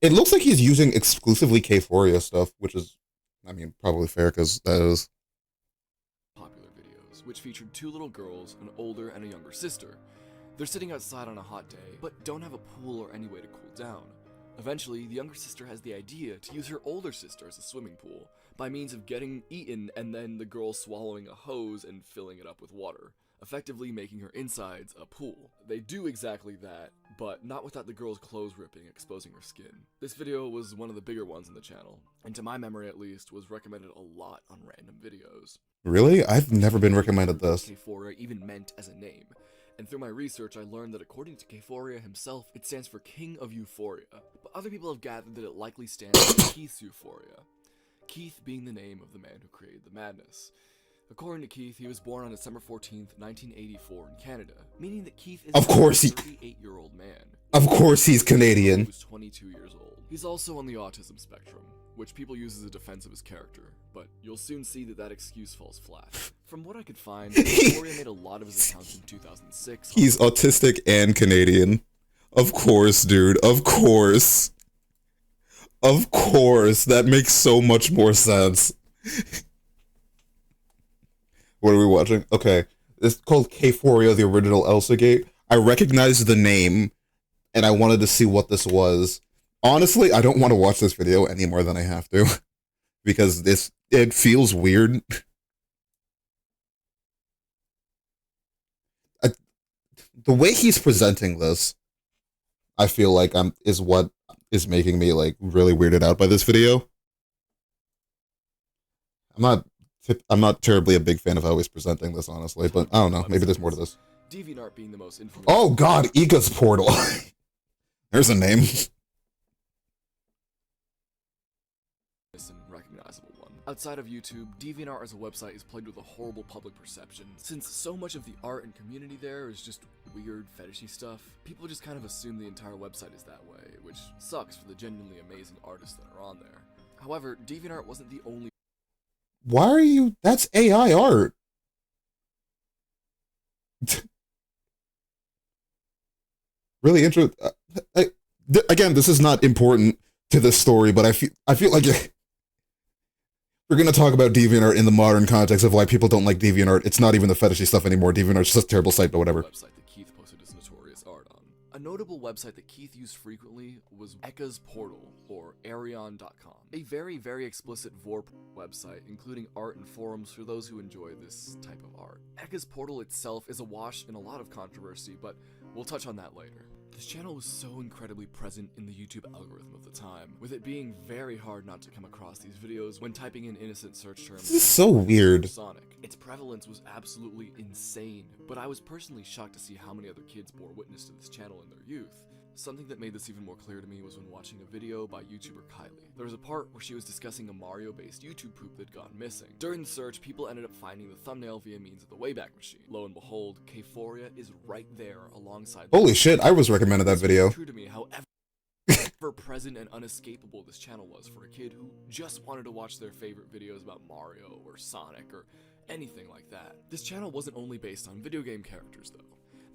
It looks like he's using exclusively K4 stuff, which is, I mean, probably fair because that is popular videos, which featured two little girls, an older and a younger sister. They're sitting outside on a hot day, but don't have a pool or any way to cool down. Eventually, the younger sister has the idea to use her older sister as a swimming pool, by means of getting eaten and then the girl swallowing a hose and filling it up with water, effectively making her insides a pool. They do exactly that, but not without the girl's clothes ripping, exposing her skin. This video was one of the bigger ones on the channel, and to my memory at least, was recommended a lot on random videos. Really? I've never been recommended this. K4 even meant as a name. And through my research, I learned that according to K4 himself, it stands for King of Euphoria. But other people have gathered that it likely stands for Keith's Euphoria. Keith being the name of the man who created the madness. According to Keith, he was born on December 14th, 1984 in Canada, meaning that Keith is a 38-year-old man. Of course he's Canadian. Who's 22 years old. He's also on the autism spectrum, which people use as a defense of his character, but you'll soon see that that excuse falls flat. From what I could find, Victoria made a lot of his accounts in 2006. He's autistic and Canadian. Of course, dude. Of course. Of course. That makes so much more sense. What are we watching? Okay. It's called K4, the original Elsa Gate. I recognized the name, and I wanted to see what this was. Honestly, I don't want to watch this video any more than I have to. Because it feels weird. The way he's presenting this, I feel like is what is making me like really weirded out by this video. I'm not terribly a big fan of how he's presenting this, honestly, but I don't know. Maybe there's more to this. DeviantArt being the most infamous. Oh God, Iga's Portal. There's a name. Recognizable one. Outside of YouTube, DeviantArt as a website is plagued with a horrible public perception. Since so much of the art and community there is just weird, fetishy stuff, people just kind of assume the entire website is that way, which sucks for the genuinely amazing artists that are on there. However, DeviantArt wasn't the only. Why are you? That's AI art. Really interesting. Again, this is not important to this story, but I feel like we're gonna talk about DeviantArt in the modern context of why people don't like DeviantArt. It's not even the fetishy stuff anymore. DeviantArt's just a terrible site, but whatever. Website that Keith posted his notorious art on. A notable website that Keith used frequently was Eka's Portal, or Arion.com. A very, very explicit vor website, including art and forums for those who enjoy this type of art. Eka's Portal itself is awash in a lot of controversy, but we'll touch on that later. This channel was so incredibly present in the YouTube algorithm of the time, with it being very hard not to come across these videos when typing in innocent search terms. This is so weird. Sonic. Its prevalence was absolutely insane, but I was personally shocked to see how many other kids bore witness to this channel in their youth. Something that made this even more clear to me was when watching a video by YouTuber Kylie. There was a part where she was discussing a Mario-based YouTube poop that gone missing. During the search, people ended up finding the thumbnail via means of the Wayback Machine. Lo and behold, Kforia is right there alongside. Holy shit, I was recommended that video. True to me, however present and unescapable this channel was for a kid who just wanted to watch their favorite videos about Mario or Sonic or anything like that. This channel wasn't only based on video game characters though.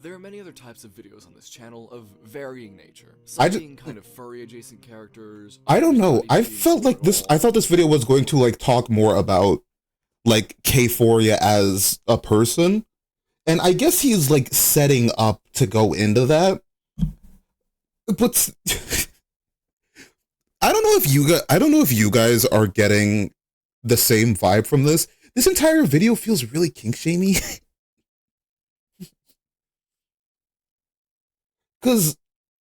There are many other types of videos on this channel of varying nature. Some being kind of furry adjacent characters. I don't know. I felt like this. I thought this video was going to like talk more about like Kforia as a person, and I guess he's like setting up to go into that. But I don't know if you guys are getting the same vibe from this. This entire video feels really kink shamey. Because,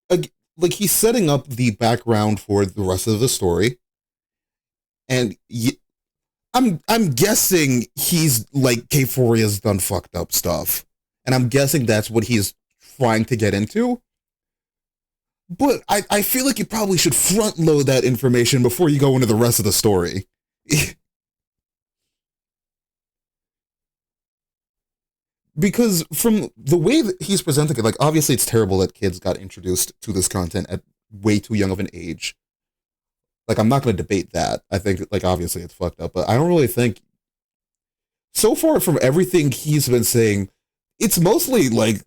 like, he's setting up the background for the rest of the story, and I'm guessing he's, like, Kforia's done fucked up stuff, and I'm guessing that's what he's trying to get into, but I feel like you probably should front-load that information before you go into the rest of the story. Because from the way that he's presenting it, like, obviously it's terrible that kids got introduced to this content at way too young of an age. Like, I'm not going to debate that. I think, like, obviously it's fucked up, but I don't really think... So far from everything he's been saying, it's mostly, like,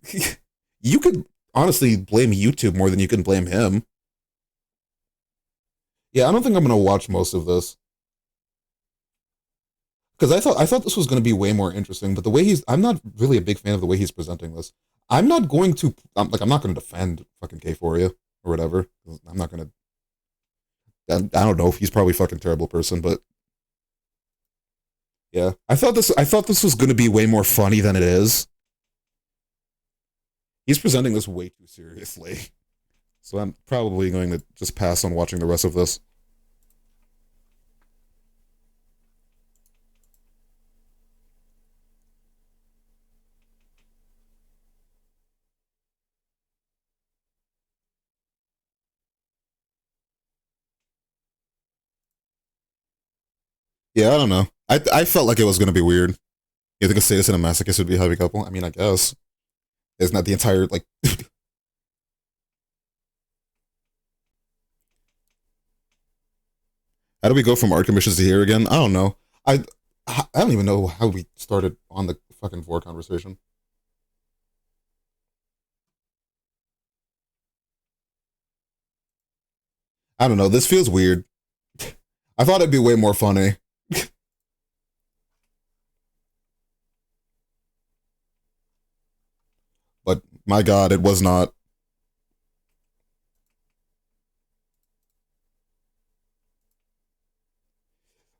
you could honestly blame YouTube more than you can blame him. Yeah, I don't think I'm going to watch most of this. Because I thought this was going to be way more interesting, but the way I'm not really a big fan of the way he's presenting this. I'm not going to, I'm not going to defend fucking Kforia or whatever. I'm not going to, I don't know if he's probably a fucking terrible person, but yeah. I thought this was going to be way more funny than it is. He's presenting this way too seriously. So I'm probably going to just pass on watching the rest of this. Yeah, I don't know. I felt like it was gonna be weird. You think a sadist and a masochist would be a happy couple? I mean, I guess. Isn't that the entire, like... How do we go from art commissions to here again? I don't know. I don't even know how we started on the fucking Vor conversation. I don't know. This feels weird. I thought it'd be way more funny. But my God, it was not.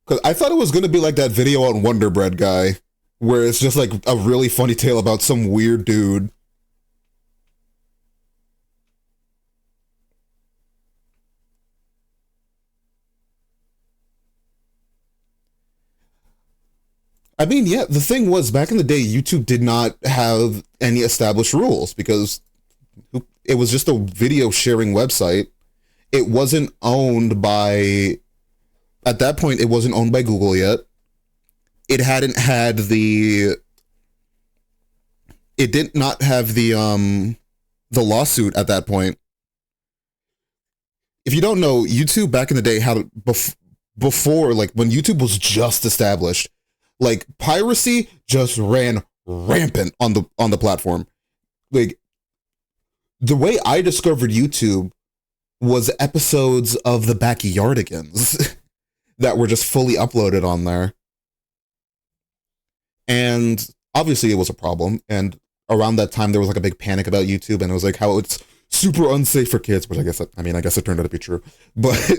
Because I thought it was going to be like that video on Wonder Bread guy, where it's just like a really funny tale about some weird dude. I mean, yeah, the thing was, back in the day, YouTube did not have any established rules because it was just a video sharing website. It wasn't owned by, at that point, it wasn't owned by Google yet. It hadn't had the, it did not have the lawsuit at that point. If you don't know, YouTube back in the day had, before, like, when YouTube was just established, like, piracy just ran rampant on the platform. Like, the way I discovered YouTube was episodes of the Backyardigans that were just fully uploaded on there. And obviously it was a problem. And around that time, there was like a big panic about YouTube, and it was like how it's super unsafe for kids, which I guess it turned out to be true. But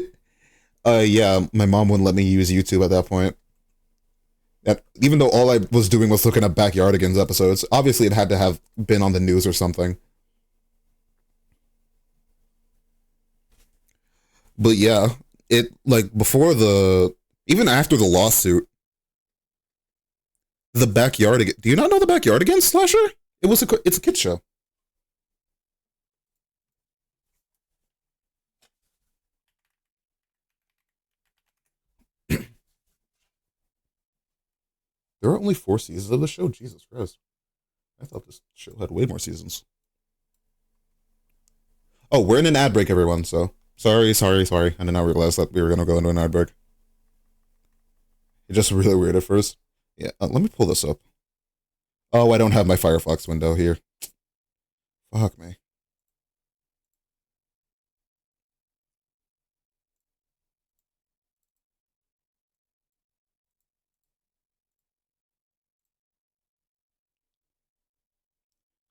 yeah, my mom wouldn't let me use YouTube at that point. And even though all I was doing was looking at Backyardigans episodes, obviously it had to have been on the news or something. But yeah, it like before the even after the lawsuit, the backyard. Do you not know the backyard again, Slasher? It's a kid show. There are only 4 seasons of the show. Jesus Christ! I thought this show had way more seasons. Oh, we're in an ad break, everyone. So sorry. I did not realize that we were gonna go into an ad break. It's just really weird at first. Yeah, let me pull this up. Oh, I don't have my Firefox window here. Fuck me.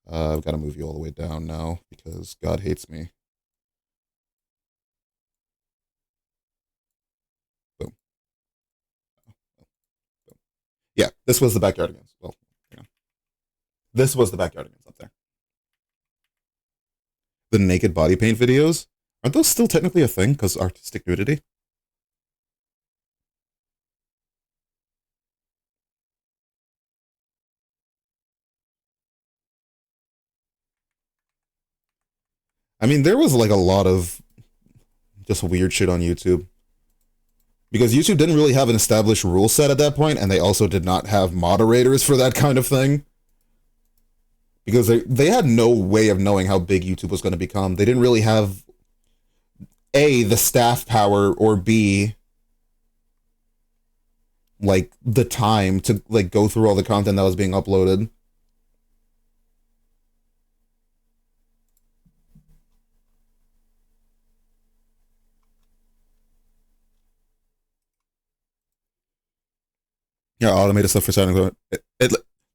I've got to move you all the way down now because God hates me. Boom. Boom. Yeah, this was the backyard against. Well, hang on. This was the backyard against up there. The naked body paint videos, aren't those still technically a thing because artistic nudity? I mean, there was like a lot of just weird shit on YouTube. Because YouTube didn't really have an established rule set at that point, and they also did not have moderators for that kind of thing. Because they had no way of knowing how big YouTube was going to become. They didn't really have A, the staff power, or B, like the time to like go through all the content that was being uploaded. Yeah, automated stuff for sounding.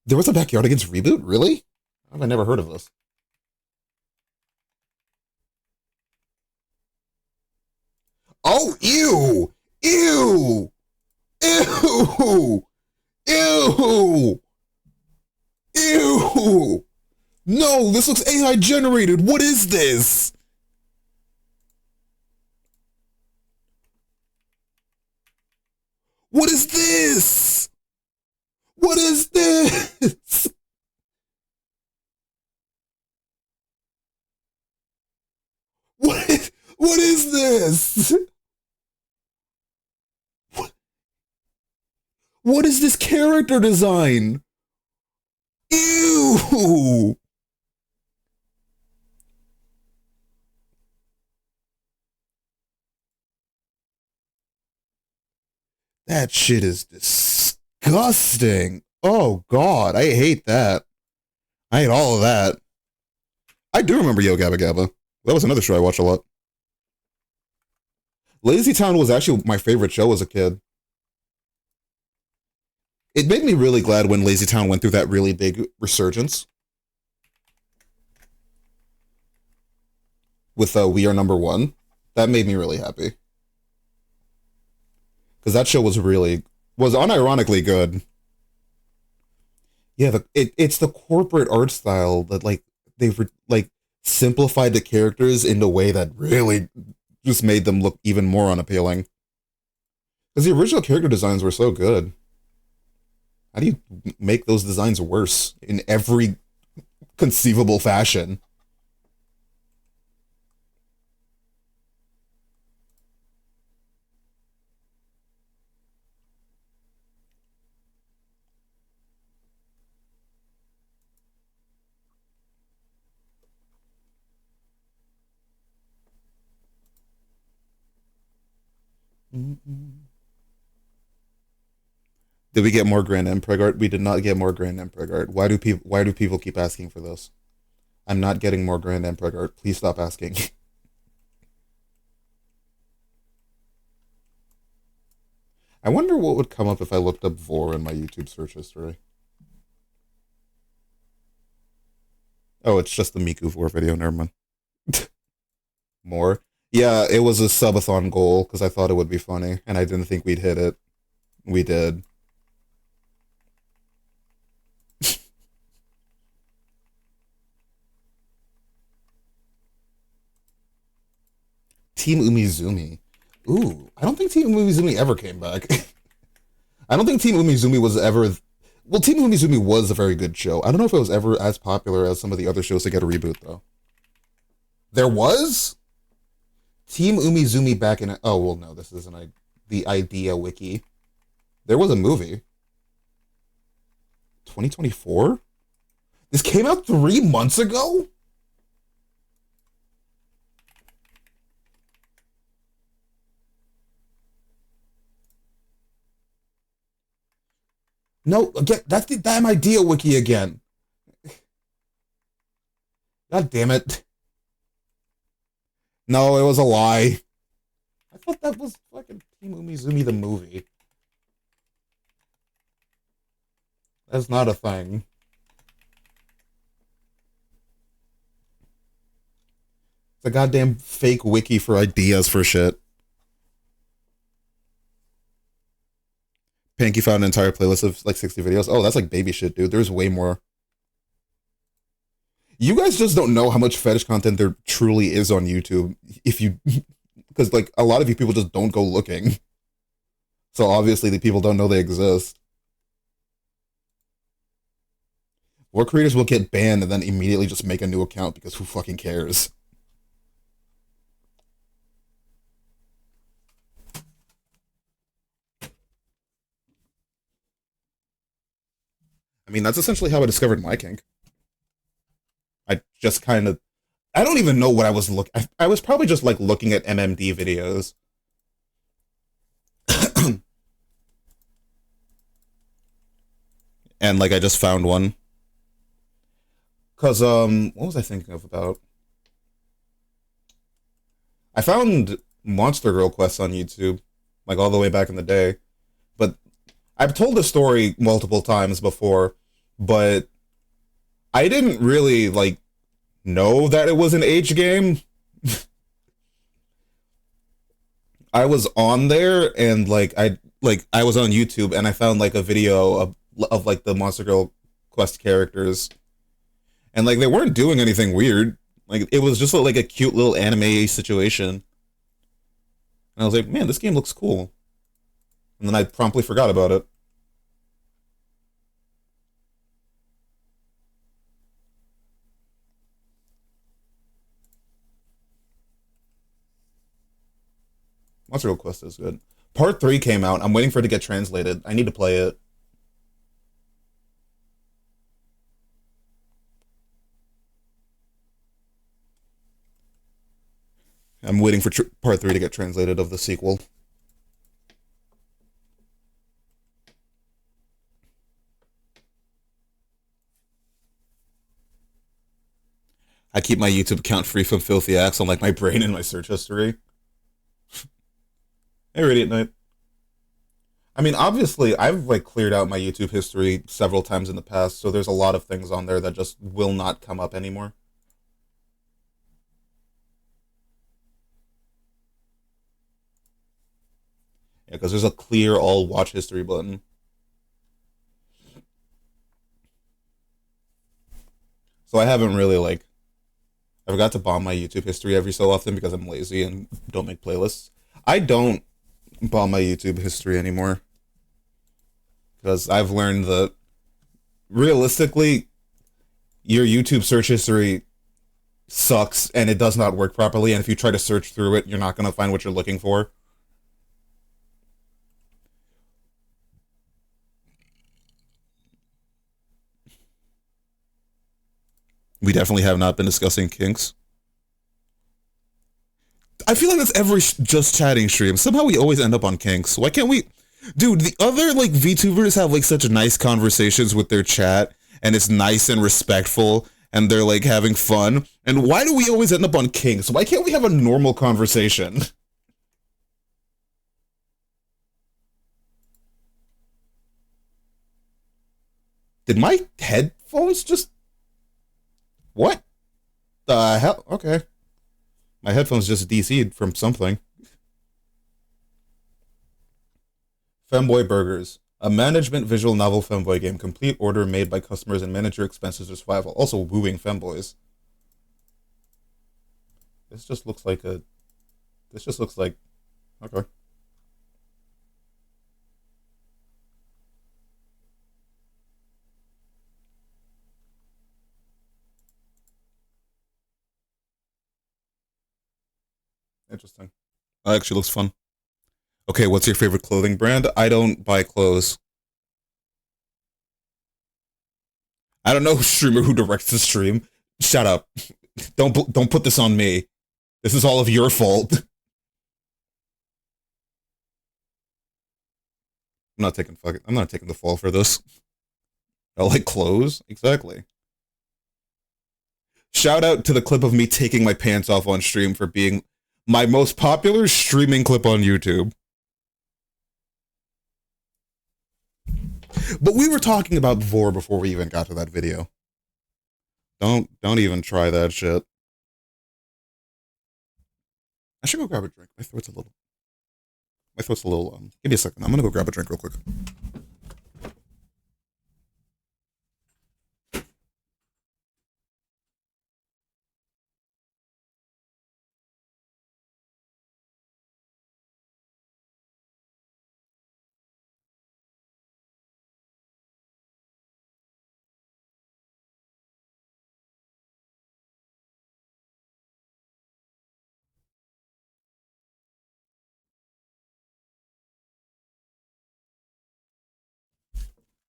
There was a Backyard Against reboot, really? I've never heard of this. Oh, ew! Ew! Ew! Ew! Ew! No, this looks AI generated. What is this? What is this? What is this? What is this? What is this character design? Ew! That shit is disgusting. Oh god, I hate that. I hate all of that. I do remember Yo Gabba Gabba. That was another show I watched a lot. Lazy Town was actually my favorite show as a kid. It made me really glad when Lazy Town went through that really big resurgence. With We Are Number One. That made me really happy. Because that show was unironically good. Yeah, it's the corporate art style that like they've like simplified the characters in a way that really just made them look even more unappealing. Because the original character designs were so good. How do you make those designs worse in every conceivable fashion? Did we get more Grand Emperor art? We did not get more Grand Emperor art. Why do people keep asking for this? I'm not getting more Grand Emperor art. Please stop asking. I wonder what would come up if I looked up Vor in my YouTube search history. Oh, it's just the Miku Vor video. Never mind. More. Yeah, it was a subathon goal because I thought it would be funny, and I didn't think we'd hit it. We did. Team Umizoomi. Ooh, I don't think Team Umizoomi ever came back. I don't think Team Umizoomi was ever. Well, Team Umizoomi was a very good show. I don't know if it was ever as popular as some of the other shows that get a reboot, though. There was Team Umizoomi back in. Oh, well, no, this isn't the Idea Wiki. There was a movie. 2024? This came out 3 months ago? No, again, that's the damn Idea Wiki again. God damn it. No, it was a lie. I thought that was fucking Team Umizoomi the movie. That's not a thing. It's a goddamn fake wiki for ideas for shit. Panky found an entire playlist of like 60 videos. Oh, that's like baby shit, dude. There's way more. You guys just don't know how much fetish content there truly is on YouTube. If you, because like a lot of you people just don't go looking. So obviously the people don't know they exist. More creators will get banned and then immediately just make a new account because who fucking cares? I mean, that's essentially how I discovered my kink. I just kind of, I don't even know what I was looking. I was probably just like looking at MMD videos. And like I just found one. Cause what was I thinking of about? I found Monster Girl quests on YouTube, like all the way back in the day. But I've told the story multiple times before, but I didn't really like know that it was an H game. I was on there and I was on YouTube and I found like a video of like the Monster Girl quest characters. And like they weren't doing anything weird. Like it was just like a cute little anime situation. And I was like, man, this game looks cool. And then I promptly forgot about it. Monster Girl Quest is good. Part 3 came out. I'm waiting for it to get translated. I need to play it. I'm waiting for part 3 to get translated of the sequel. I keep my YouTube account free from filthy acts on like my brain and my search history. Hey, Radiant Knight. I mean, obviously, I've like cleared out my YouTube history several times in the past, so there's a lot of things on there that just will not come up anymore. Yeah, because there's a clear all watch history button. So I haven't really like I forgot to bomb my YouTube history every so often because I'm lazy and don't make playlists. I don't bomb my YouTube history anymore because I've learned that realistically your YouTube search history sucks and it does not work properly, and if you try to search through it, you're not going to find what you're looking for. We definitely have not been discussing kinks. I feel like that's every just chatting stream. Somehow we always end up on kinks. Why can't we? Dude, the other like VTubers have like such nice conversations with their chat, and it's nice and respectful, and they're like having fun. And why do we always end up on kinks? Why can't we have a normal conversation? Did my headphones just... What the hell? Okay. My headphones just DC'd from something. Femboy Burgers. A management visual novel femboy game. Complete order made by customers and manage your expenses or survival. Also wooing femboys. This just looks like a This just looks like okay. Interesting. That actually looks fun. Okay, what's your favorite clothing brand? I don't buy clothes. I don't know streamer who directs the stream. Shut up. Don't put this on me. This is all of your fault. I'm not taking the fall for this. I like clothes. Exactly. Shout out to the clip of me taking my pants off on stream for being my most popular streaming clip on YouTube. But we were talking about Vor before we even got to that video. Don't even try that shit. I should go grab a drink. My throat's a little give me a second. I'm gonna go grab a drink real quick.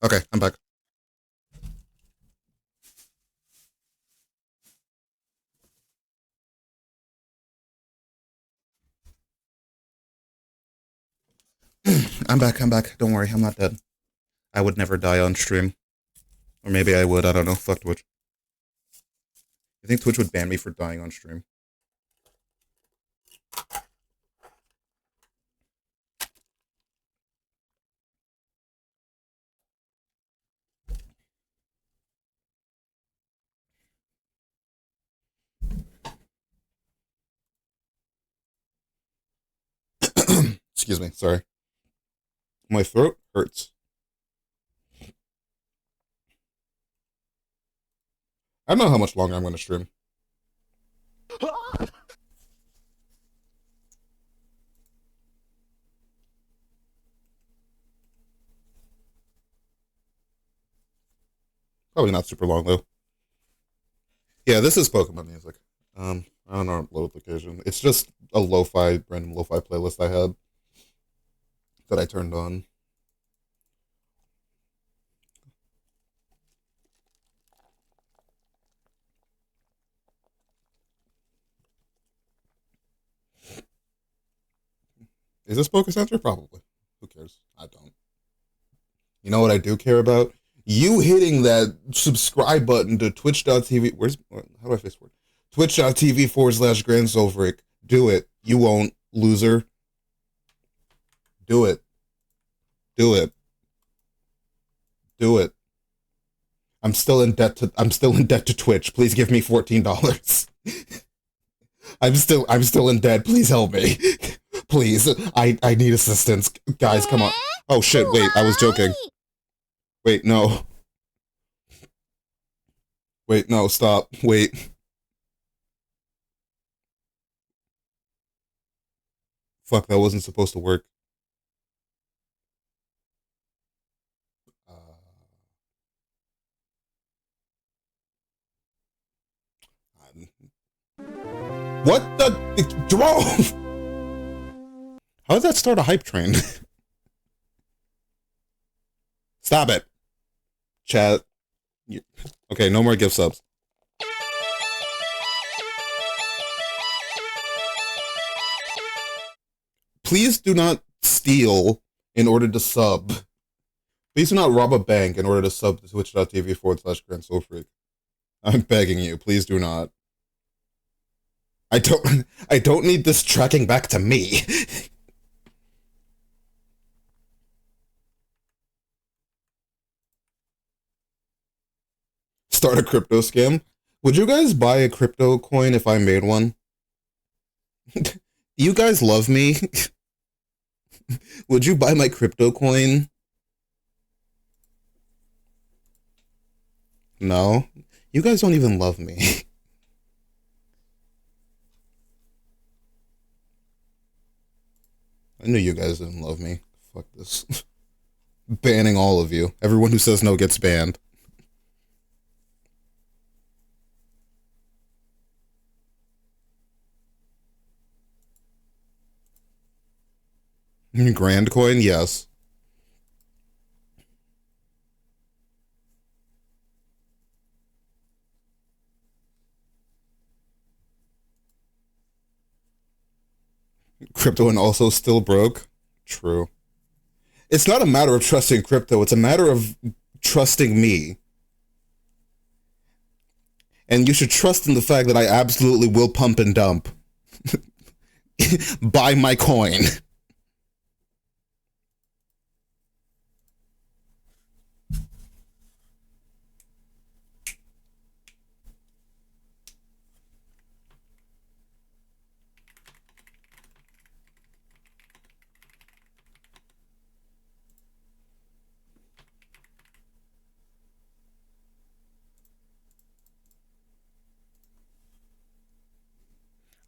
Okay, I'm back. I'm back. Don't worry, I'm not dead. I would never die on stream. Or maybe I would, I don't know. Fuck Twitch. I think Twitch would ban me for dying on stream. Excuse me, sorry. My throat hurts. I don't know how much longer I'm going to stream. Probably not super long, though. Yeah, this is Pokemon music. I don't know notification. It's just a random lo-fi playlist I had that I turned on. Is this Poke Center? Probably. Who cares? I don't. You know what I do care about? You hitting that subscribe button to twitch.tv. How do I face forward? Twitch.tv/GrandSolveric. Do it. You won't, loser. Do it. Do it. Do it. I'm still in debt to Twitch. Please give me $14. I'm still in debt. Please help me. Please. I need assistance. Guys, come on. Oh shit, wait, I was joking. Wait, no. Wait, no, stop. Wait. Fuck, that wasn't supposed to work. What the? Jerome! How did that start a hype train? Stop it. Chat. Okay, no more gift subs. Please do not steal in order to sub. Please do not rob a bank in order to sub to twitch.tv/GrandSolveric. I'm begging you, please do not. I don't need this tracking back to me. Start a crypto scam. Would you guys buy a crypto coin if I made one? You guys love me? Would you buy my crypto coin? No? You guys don't even love me. I knew you guys didn't love me. Fuck this. Banning all of you. Everyone who says no gets banned. Grand coin, yes. Crypto and also still broke. True. It's not a matter of trusting crypto, it's a matter of trusting me. And you should trust in the fact that I absolutely will pump and dump. Buy my coin.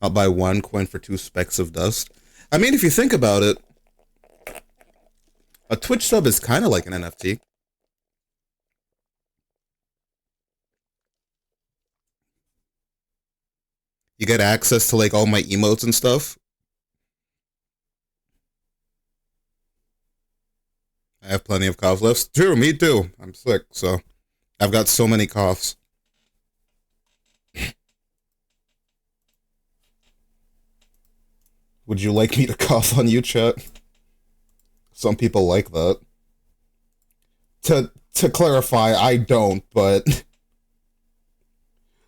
I'll buy one coin for 2 specks of dust. I mean, if you think about it, a Twitch sub is kind of like an NFT. You get access to like all my emotes and stuff. I have plenty of cough left. True, me too. I'm sick, so I've got so many coughs. Would you like me to cough on you, chat? Some people like that. To clarify, I don't, but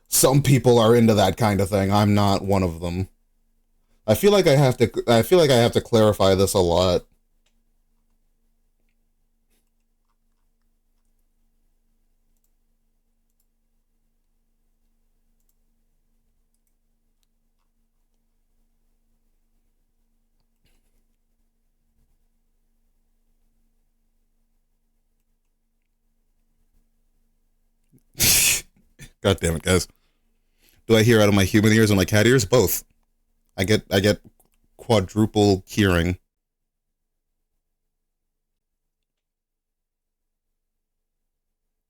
some people are into that kind of thing. I'm not one of them. I feel like I have to clarify this a lot. God damn it, guys. Do I hear out of my human ears and my cat ears? Both. I get quadruple hearing.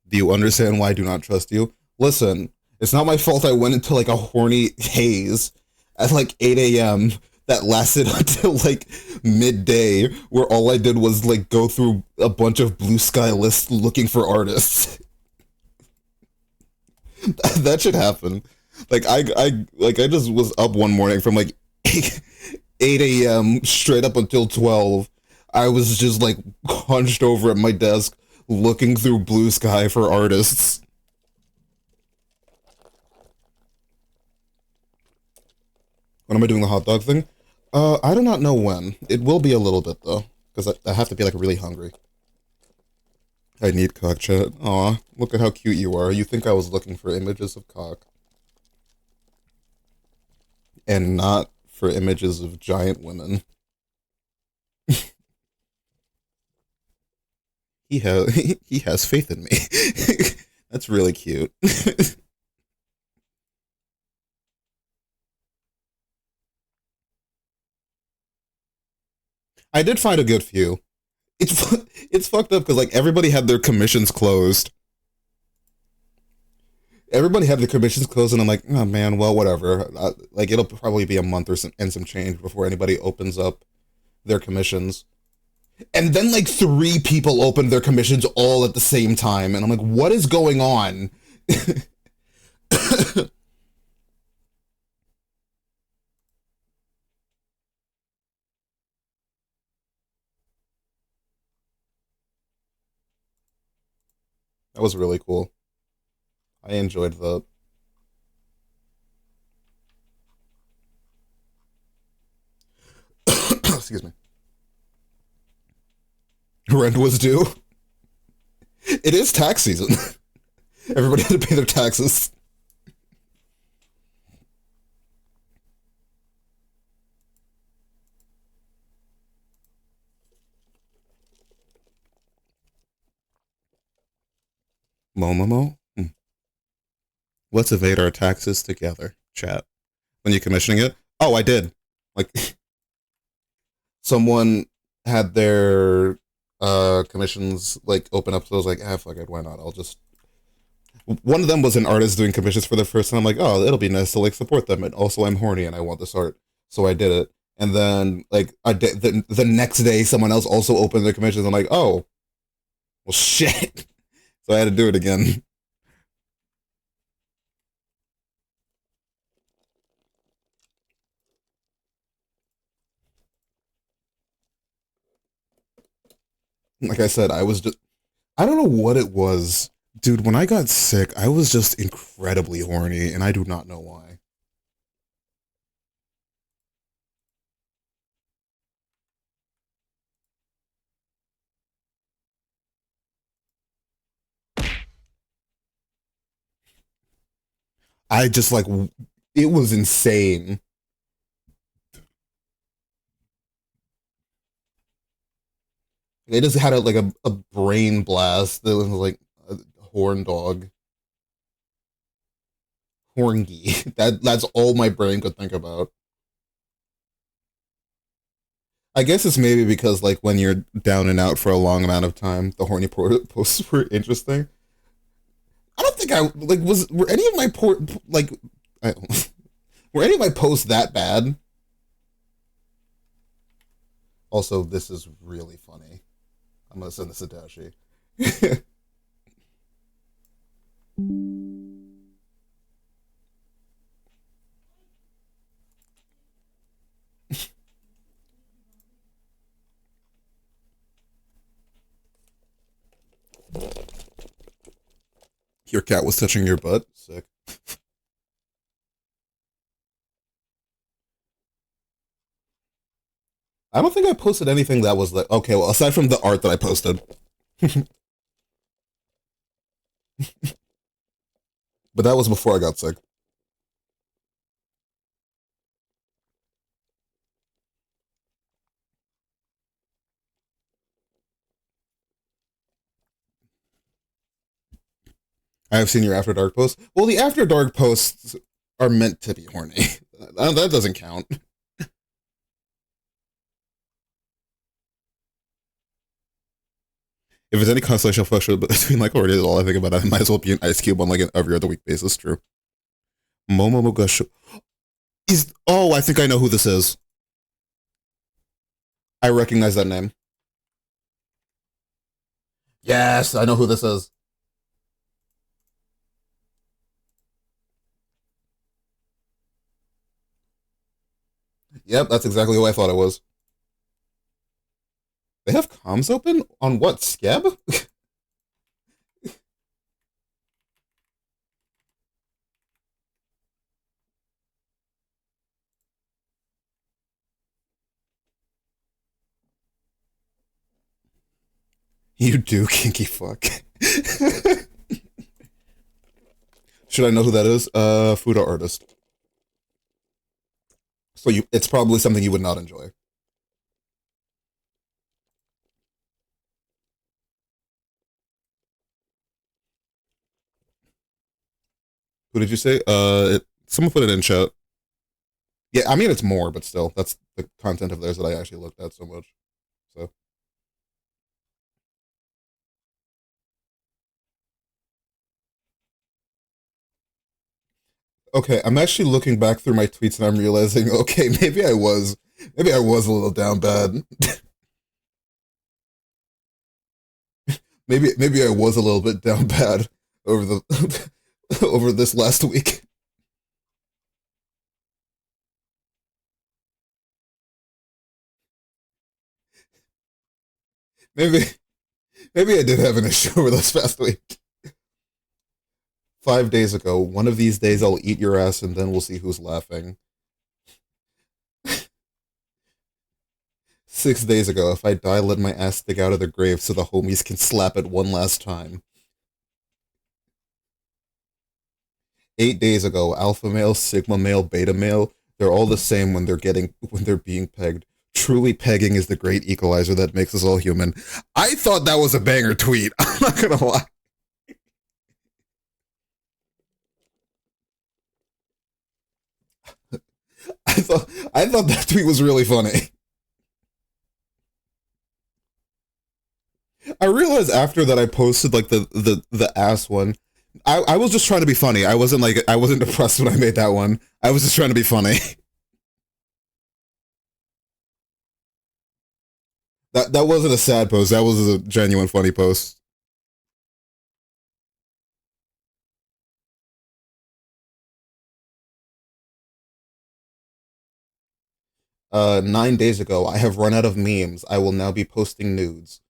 Do you understand why I do not trust you? Listen, it's not my fault I went into like a horny haze at like 8 a.m. that lasted until like midday, where all I did was like go through a bunch of blue sky lists looking for artists. That should happen. Like I just was up one morning from like 8 a.m. straight up until 12. I was just like hunched over at my desk looking through blue sky for artists. When am I doing the hot dog thing? I do not know when. It will be a little bit though, because I have to be like really hungry. I need cock, chat. Aw, look at how cute you are. You think I was looking for images of cock. And not for images of giant women. he has faith in me. That's really cute. I did find a good few. It's fucked up because like everybody had their commissions closed. Everybody had their commissions closed, and I'm like, oh man, well, whatever. Like it'll probably be a month or some change before anybody opens up their commissions. And then like 3 people opened their commissions all at the same time, and I'm like, what is going on? That was really cool. I enjoyed that. Excuse me. Rent was due. It is tax season. Everybody had to pay their taxes. Momomo? Let's evade our taxes together, chat. When you commissioning it? Oh, I did. Like, someone had their commissions like open up, so I was like, ah, fuck it, why not? I'll just. One of them was an artist doing commissions for the first time. I'm like, oh, it'll be nice to like support them, and also I'm horny and I want this art, so I did it. And then like I did the next day, someone else also opened their commissions. I'm like, oh, well, shit. So I had to do it again. Like I said, I don't know what it was. Dude, when I got sick, I was just incredibly horny, and I do not know why. I just like, it was insane. They just had a brain blast that was like a horn dog. Horngy. That's all my brain could think about. I guess it's maybe because like when you're down and out for a long amount of time, the horny posts were interesting. I don't think I like were any of my like I, were any of my posts that bad? Also, this is really funny. I'm gonna send this to Dashi. Your cat was touching your butt. Sick. I don't think I posted anything that was like okay. Well, aside from the art that I posted, but that was before I got sick. I have seen your After Dark posts. Well, the After Dark posts are meant to be horny. That doesn't count. If there's any constellation fluctuation between like already is all I think about, I might as well be an Ice Cube on like an every other week basis. True. Momomoga is. Oh, I think I know who this is. I recognize that name. Yes, I know who this is. Yep, that's exactly who I thought it was. They have comms open on what? Skeb? You do kinky fuck. Should I know who that is? Fuda artist. So it's probably something you would not enjoy. Who did you say? Someone put it in chat. Yeah, I mean it's more, but still, that's the content of theirs that I actually looked at so much. So okay, I'm actually looking back through my tweets and I'm realizing, okay, maybe I was a little down bad. Maybe I was a little bit down bad over the over this last week. Maybe maybe I did have an issue over this past week. 5 days ago, one of these days I'll eat your ass and then we'll see who's laughing. 6 days ago, if I die, let my ass stick out of the grave so the homies can slap it one last time. 8 days ago, alpha male, sigma male, beta male, they're all the same when they're being pegged. Truly pegging is the great equalizer that makes us all human. I thought that was a banger tweet. I'm not gonna lie. I thought that tweet was really funny. I realized after that I posted like the ass one. I was just trying to be funny. I wasn't depressed when I made that one. I was just trying to be funny. That wasn't a sad post. That was a genuine funny post. 9 days ago, I have run out of memes. I will now be posting nudes.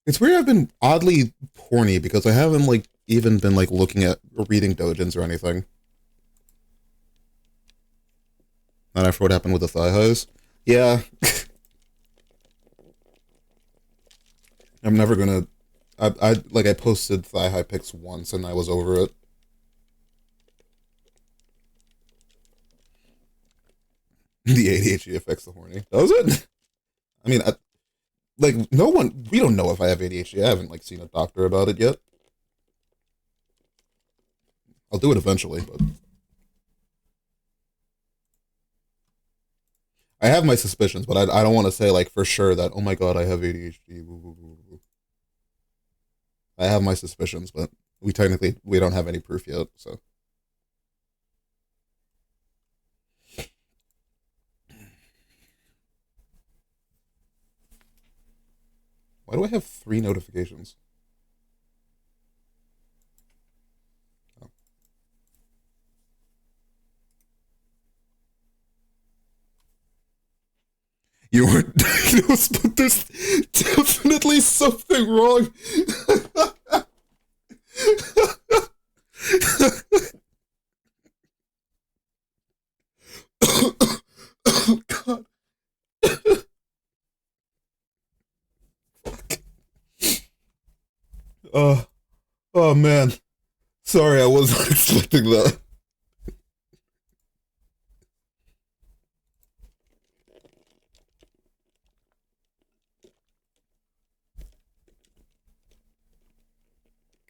It's weird I've been oddly porny because I haven't like even been like looking at or reading dojins or anything. Not after what happened with the thigh highs. Yeah. I'm never gonna I posted thigh high pics once and I was over it. The ADHD affects the horny. Does it? I mean, like no one we don't know if I have ADHD. I haven't like seen a doctor about it yet. I'll do it eventually, but I have my suspicions, but I don't want to say like for sure that oh my god I have ADHD. I have my suspicions, but we don't have any proof yet. So why do I have 3 notifications? Oh. You weren't diagnosed, but there's definitely something wrong. Oh god. Uh, oh man. Sorry, I wasn't expecting that.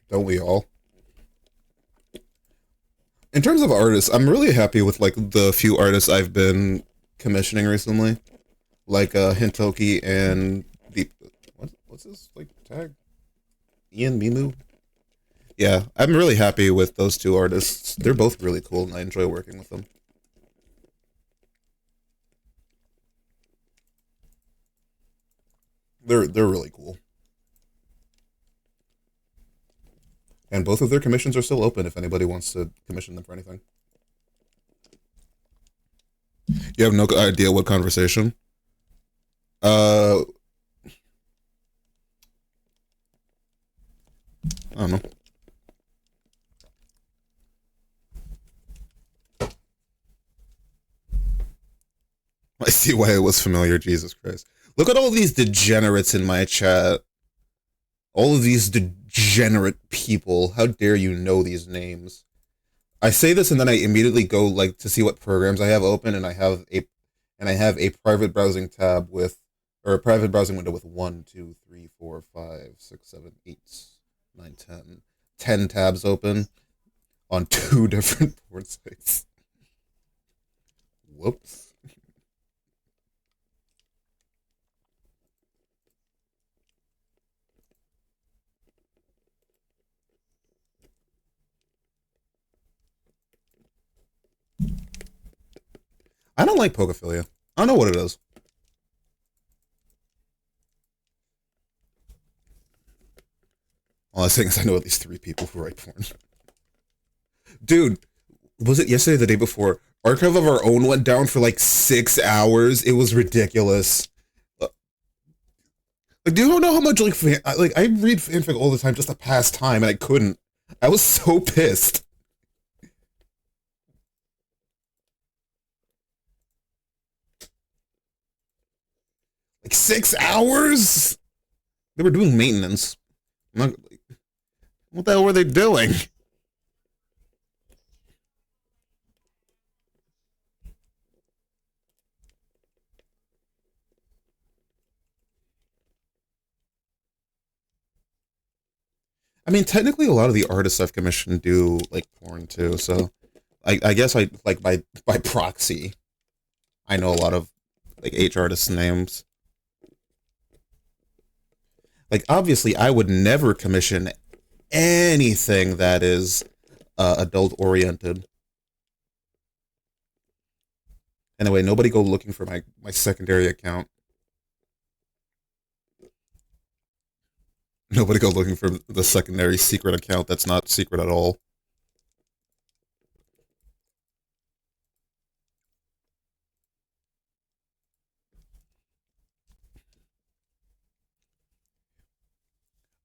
Don't we all? In terms of artists, I'm really happy with like the few artists I've been commissioning recently, like Hintoki and the what's his like tag? Ian Mimu. Yeah, I'm really happy with those 2 artists. They're both really cool, and I enjoy working with them. They're really cool, and both of their commissions are still open if anybody wants to commission them for anything. You have no idea what conversation? Uh, I don't know. I see why it was familiar. Jesus Christ! Look at all these degenerates in my chat. All of these degenerate people. How dare you know these names? I say this and then I immediately go like to see what programs I have open and I have a private browsing tab with or a private browsing window with 10 tabs open on 2 different porn sites. Whoops. I don't like pokophilia. I don't know what it is. All I'm saying is I know at least 3 people who write porn. Dude, was it yesterday or the day before? Archive of Our Own went down for like 6 hours. It was ridiculous. Like, do you know how much like I read fanfic all the time just to pass time, and I couldn't. I was so pissed. Like 6 hours? They were doing maintenance. I'm not, what the hell were they doing? I mean, technically, a lot of the artists I've commissioned do like porn too. So, I guess I like by proxy, I know a lot of like H artists' names. Like, obviously, I would never commission anything that is adult oriented. Anyway, nobody go looking for my secondary account. Nobody go looking for the secondary secret account that's not secret at all.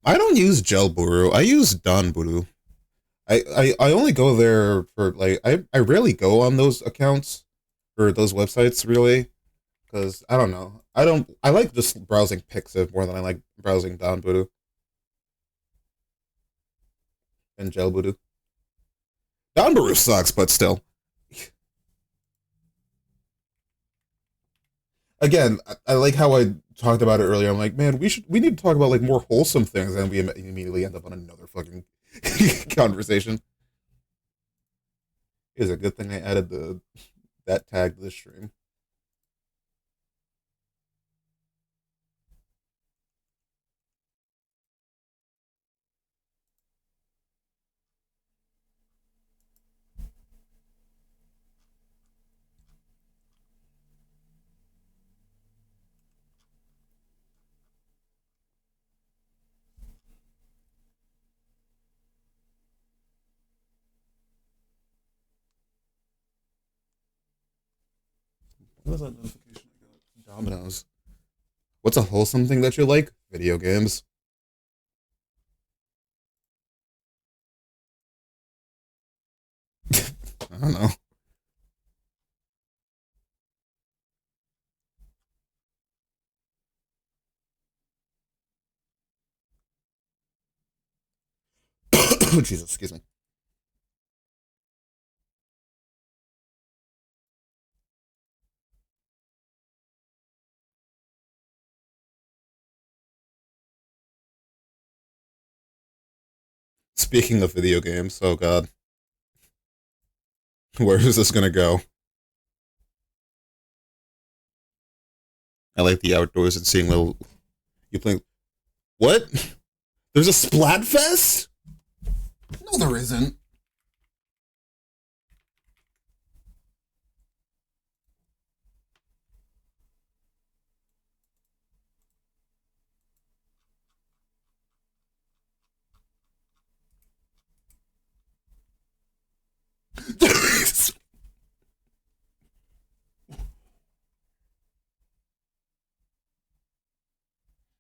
I don't use Gelburu. I use Donburu. I only go there for like I rarely go on those accounts or those websites really because I don't know. I like just browsing Pixiv more than I like browsing Donburu and Gelburu. Donburu sucks, but still. Again, I like how I talked about it earlier. I'm like, man, we need to talk about like more wholesome things, and we immediately end up on another fucking conversation. It is a good thing I added that tag to the stream. What was that notification I got? Dominoes. What's a wholesome thing that you like? Video games. I don't know. Jesus, excuse me. Speaking of video games, oh god, where is this gonna go? I like the outdoors and seeing little you playing. What? There's a Splatfest? No, there isn't.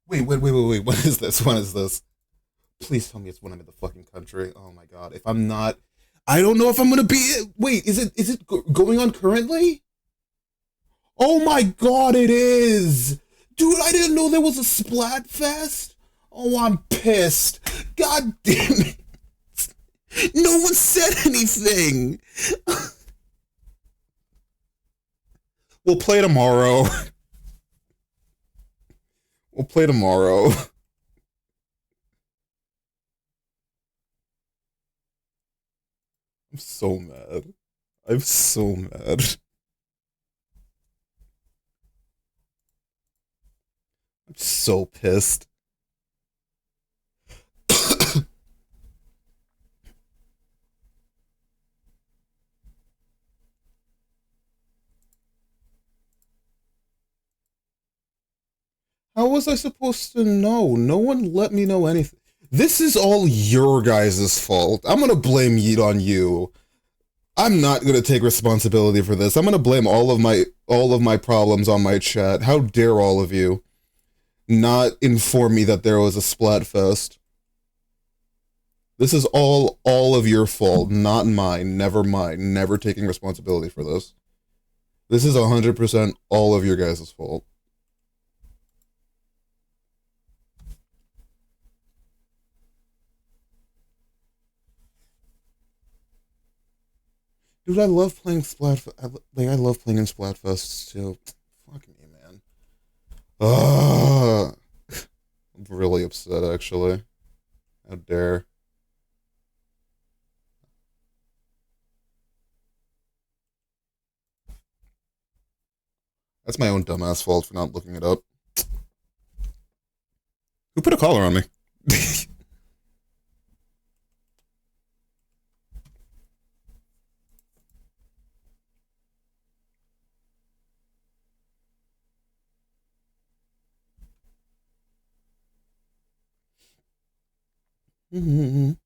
Wait. What is this? What is this? Please tell me it's when I'm in the fucking country. Oh my god. If I'm not, I don't know if I'm gonna be. Wait, is it going on currently? Oh my god, it is! Dude, I didn't know there was a Splatfest! Oh, I'm pissed. God damn it. No one said anything! We'll play tomorrow. We'll play tomorrow. I'm so mad. I'm so mad. I'm so pissed. How was I supposed to know? No one let me know anything. This is all your guys' fault. I'm gonna blame it on you. I'm not gonna take responsibility for this. I'm gonna blame all of my problems on my chat. How dare all of you not inform me that there was a Splatfest? This is all of your fault, not mine. Never mine. Never taking responsibility for this. This is 100% all of your guys' fault. Dude, I love playing I love playing in Splatfests too. Fuck me, man. I'm really upset, actually. How dare. That's my own dumbass fault for not looking it up. Who put a collar on me? I'm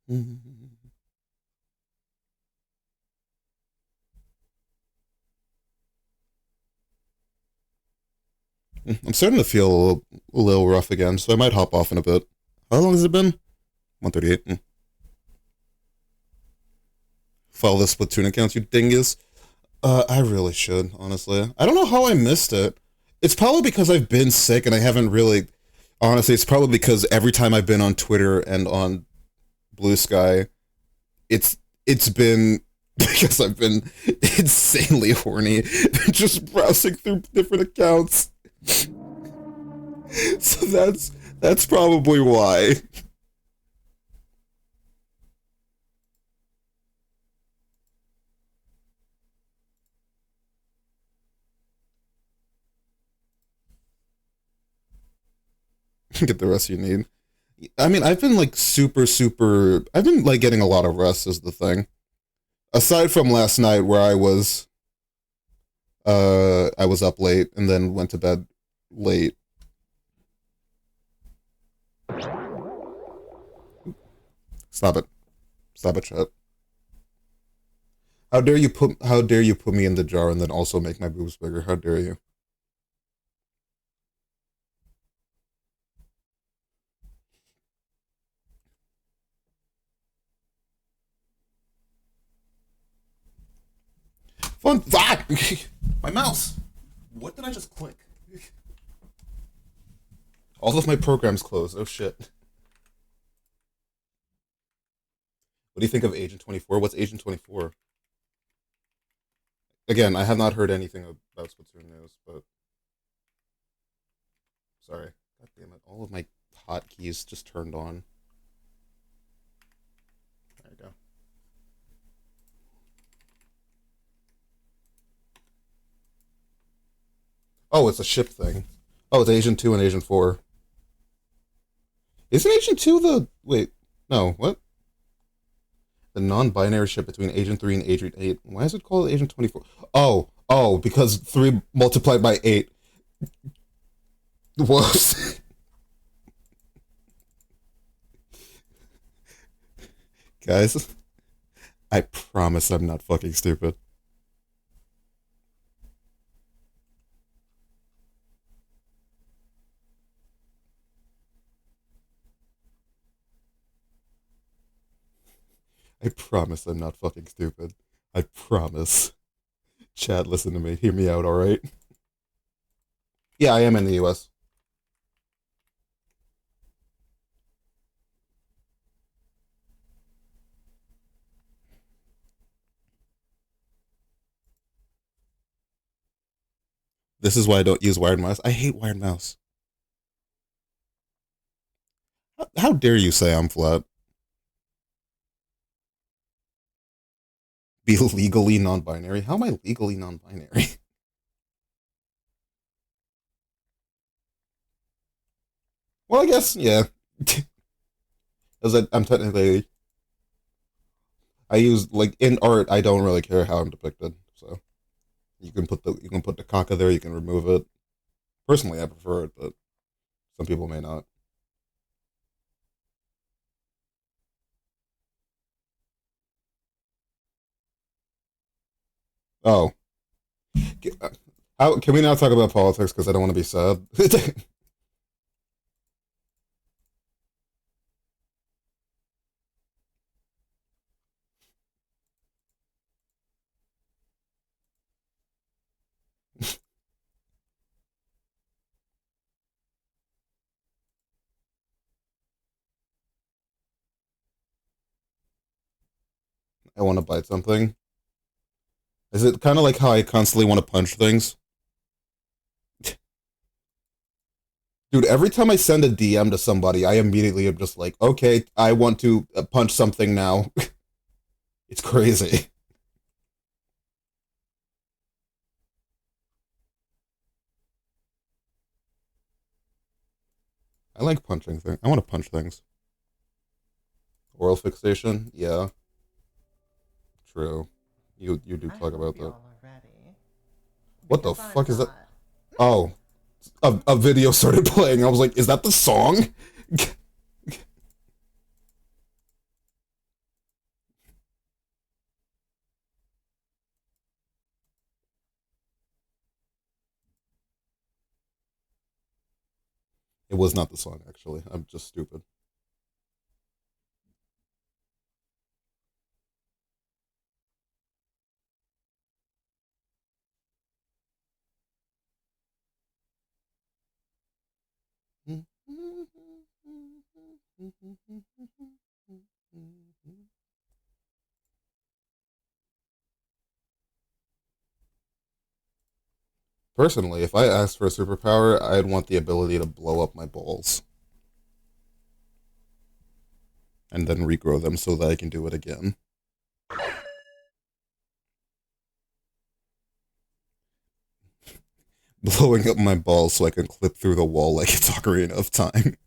starting to feel a little rough again, so I might hop off in a bit. How long has it been? 1:38. Follow the Splatoon accounts, you dingus. I really should, honestly. I don't know how I missed it. It's probably because I've been sick and I haven't really. Honestly, it's probably because every time I've been on Twitter and on Blue Sky, it's been because I've been insanely horny, just browsing through different accounts. So that's probably why. Get the rest you need. I mean, I've been like super. I've been like getting a lot of rest is the thing. Aside from last night where I was up late and then went to bed late. Stop it. Stop it, chat. How dare you put me in the jar and then also make my boobs bigger? How dare you? Fun. Ah! My mouse. What did I just click? All of my programs closed. Oh shit. What do you think of Agent 24? What's Agent 24? Again, I have not heard anything about Splatoon news, but sorry. God damn it. All of my hotkeys just turned on. There you go. Oh, it's a ship thing. Oh, it's Agent 2 and Agent 4. Isn't Agent 2 the... Wait. No, what? The non-binary ship between Agent 3 and Agent 8. Why is it called Agent 24? Oh, because 3 multiplied by 8. Whoops. Guys, I promise I'm not fucking stupid. I promise I'm not fucking stupid. I promise. Chad, listen to me. Hear me out, alright? Yeah, I am in the US. This is why I don't use wired mouse. I hate wired mouse. How dare you say I'm flat? Be legally non-binary? How am I legally non-binary? Well, I guess, yeah. As I'm technically... I use, like, in art, I don't really care how I'm depicted, so... You can put the caca there, you can remove it. Personally, I prefer it, but some people may not. Oh. How, can we now talk about politics, because I don't want to be sad? I want to bite something. Is it kind of like how I constantly want to punch things? Dude, every time I send a DM to somebody, I immediately am just like, okay, I want to punch something now. It's crazy. I like punching things. I want to punch things. Oral fixation? Yeah, true. You do I talk hope about that. y'all are ready. What the Because I'm fuck is that? not. Oh, a video started playing. I was like, is that the song? It was not the song, actually. I'm just stupid. Personally, if I asked for a superpower, I'd want the ability to blow up my balls and then regrow them so that I can do it again. Blowing up my balls so I can clip through the wall like it's Ocarina of Time.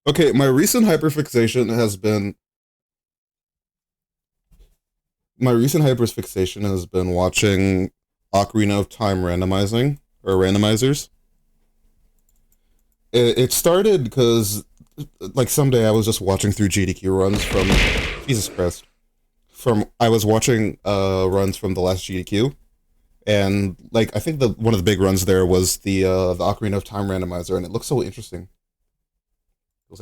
Okay, my recent hyperfixation has been watching Ocarina of Time randomizing or randomizers. It started because like someday I was just watching through GDQ runs from Jesus Christ. From I was watching runs from the last GDQ, and like I think the one of the big runs there was the Ocarina of Time randomizer, and it looked so interesting. It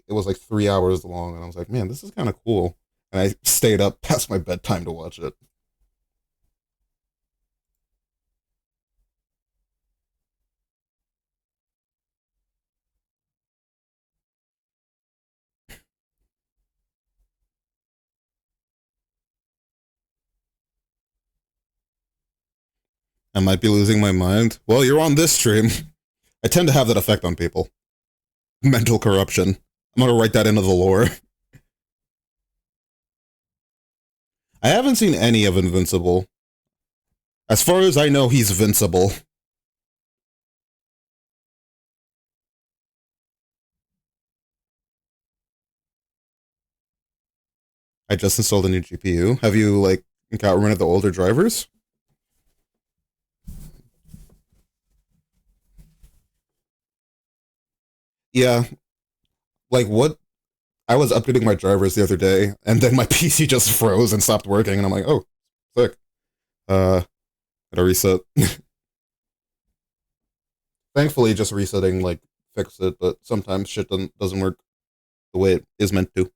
was like 3 hours long, and I was like, man, this is kind of cool. And I stayed up past my bedtime to watch it. I might be losing my mind. Well, you're on this stream. I tend to have that effect on people. Mental corruption. I'm gonna write that into the lore. I haven't seen any of Invincible. As far as I know, he's vincible. I just installed a new GPU. Have you like got rid of the older drivers? Yeah, like what? I was updating my drivers the other day, and then my PC just froze and stopped working, and I'm like, oh, sick. Uh, gotta reset. Thankfully, just resetting like fixed it, but sometimes shit doesn't work the way it is meant to.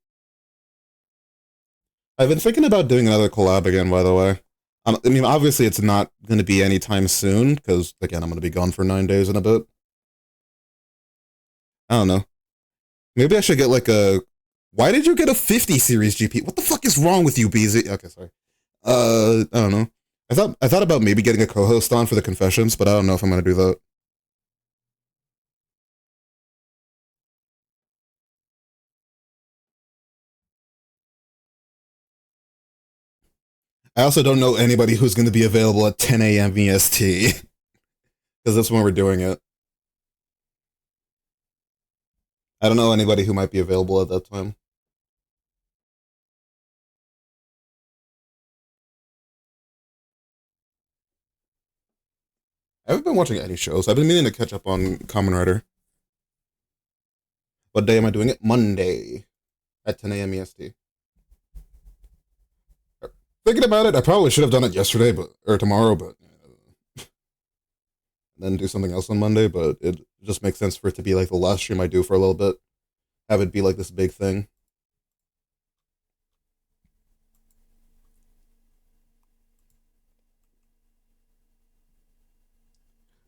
I've been thinking about doing another collab again, by the way. I mean, obviously, it's not going to be anytime soon because, again, I'm going to be gone for 9 days in a bit. I don't know. Maybe I should get like a. Why did you get a 50 series GP? What the fuck is wrong with you, BZ? Okay, sorry. I don't know. I thought about maybe getting a co-host on for the confessions, but I don't know if I'm gonna do that. I also don't know anybody who's going to be available at 10 a.m. EST because that's when we're doing it. I don't know anybody who might be available at that time. I haven't been watching any shows. I've been meaning to catch up on Kamen Rider. What day am I doing it? Monday at 10 a.m. EST. Thinking about it, I probably should have done it yesterday, but or tomorrow, but then do something else on Monday. But it just makes sense for it to be like the last stream I do for a little bit. Have it be like this big thing.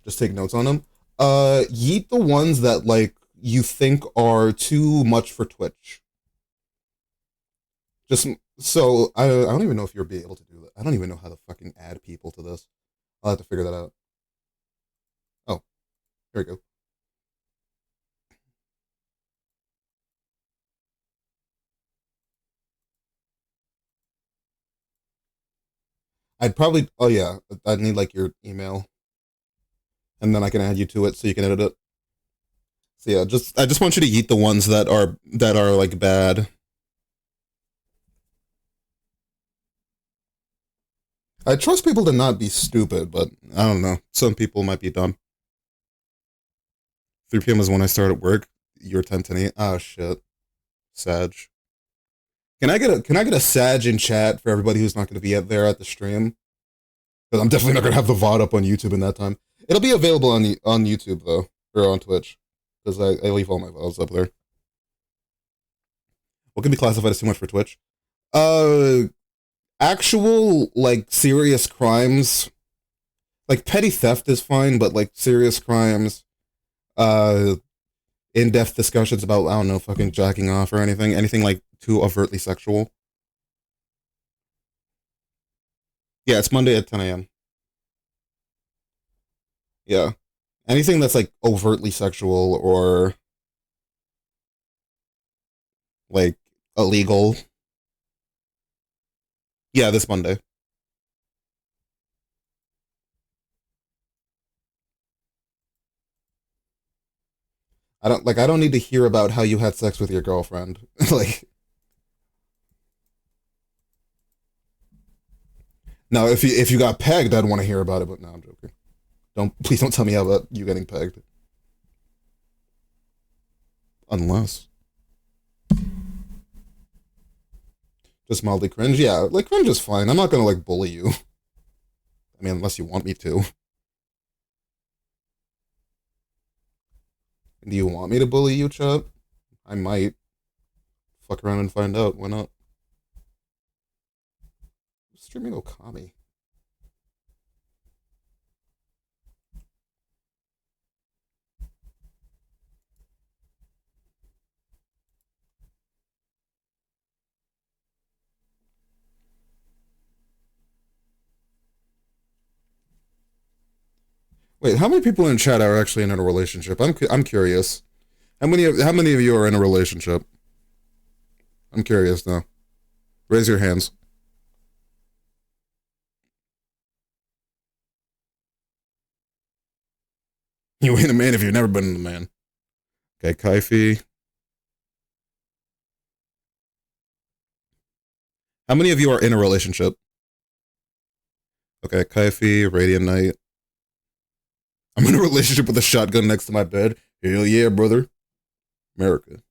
Just take notes on them. Yeet the ones that like you think are too much for Twitch. Just so I don't even know if you'll be able to do that. I don't even know how to fucking add people to this. I'll have to figure that out. Oh, There we go. I'd probably. Oh yeah, I'd need like your email, and then I can add you to it so you can edit it. So yeah, just I just want you to eat the ones that are like bad. I trust people to not be stupid, but I don't know. Some people might be dumb. 3 p.m. is when I start at work. You're 10 to 8. Oh shit. Sag. Can I get a Sag in chat for everybody who's not gonna be out there at the stream? Because I'm definitely not gonna have the VOD up on YouTube in that time. It'll be available on YouTube though. Or on Twitch. Because I leave all my VODs up there. What can be classified as too much for Twitch? Uh Actual like serious crimes. Like petty theft is fine, but like serious crimes, uh in-depth discussions about, I don't know, fucking jacking off or anything like too overtly sexual. Yeah, it's Monday at 10 a.m. Yeah. Anything that's like overtly sexual or like illegal. Yeah, this Monday. I don't need to hear about how you had sex with your girlfriend. Like, now if you got pegged, I'd want to hear about it, but no, I'm joking. Please don't tell me about you getting pegged. Unless just mildly cringe. Yeah, like cringe is fine. I'm not gonna like bully you. I mean, unless you want me to. Do you want me to bully you, Chubb? I might. Fuck around and find out. Why not? Streaming Okami. Wait, how many people in chat are actually in a relationship? I'm curious. How many of you are in a relationship? I'm curious now. Raise your hands. You ain't a man if you've never been a man. Okay, Kaifi. How many of you are in a relationship? Okay, Kaifi, Radiant Knight. I'm in a relationship with a shotgun next to my bed. Hell yeah, brother. America.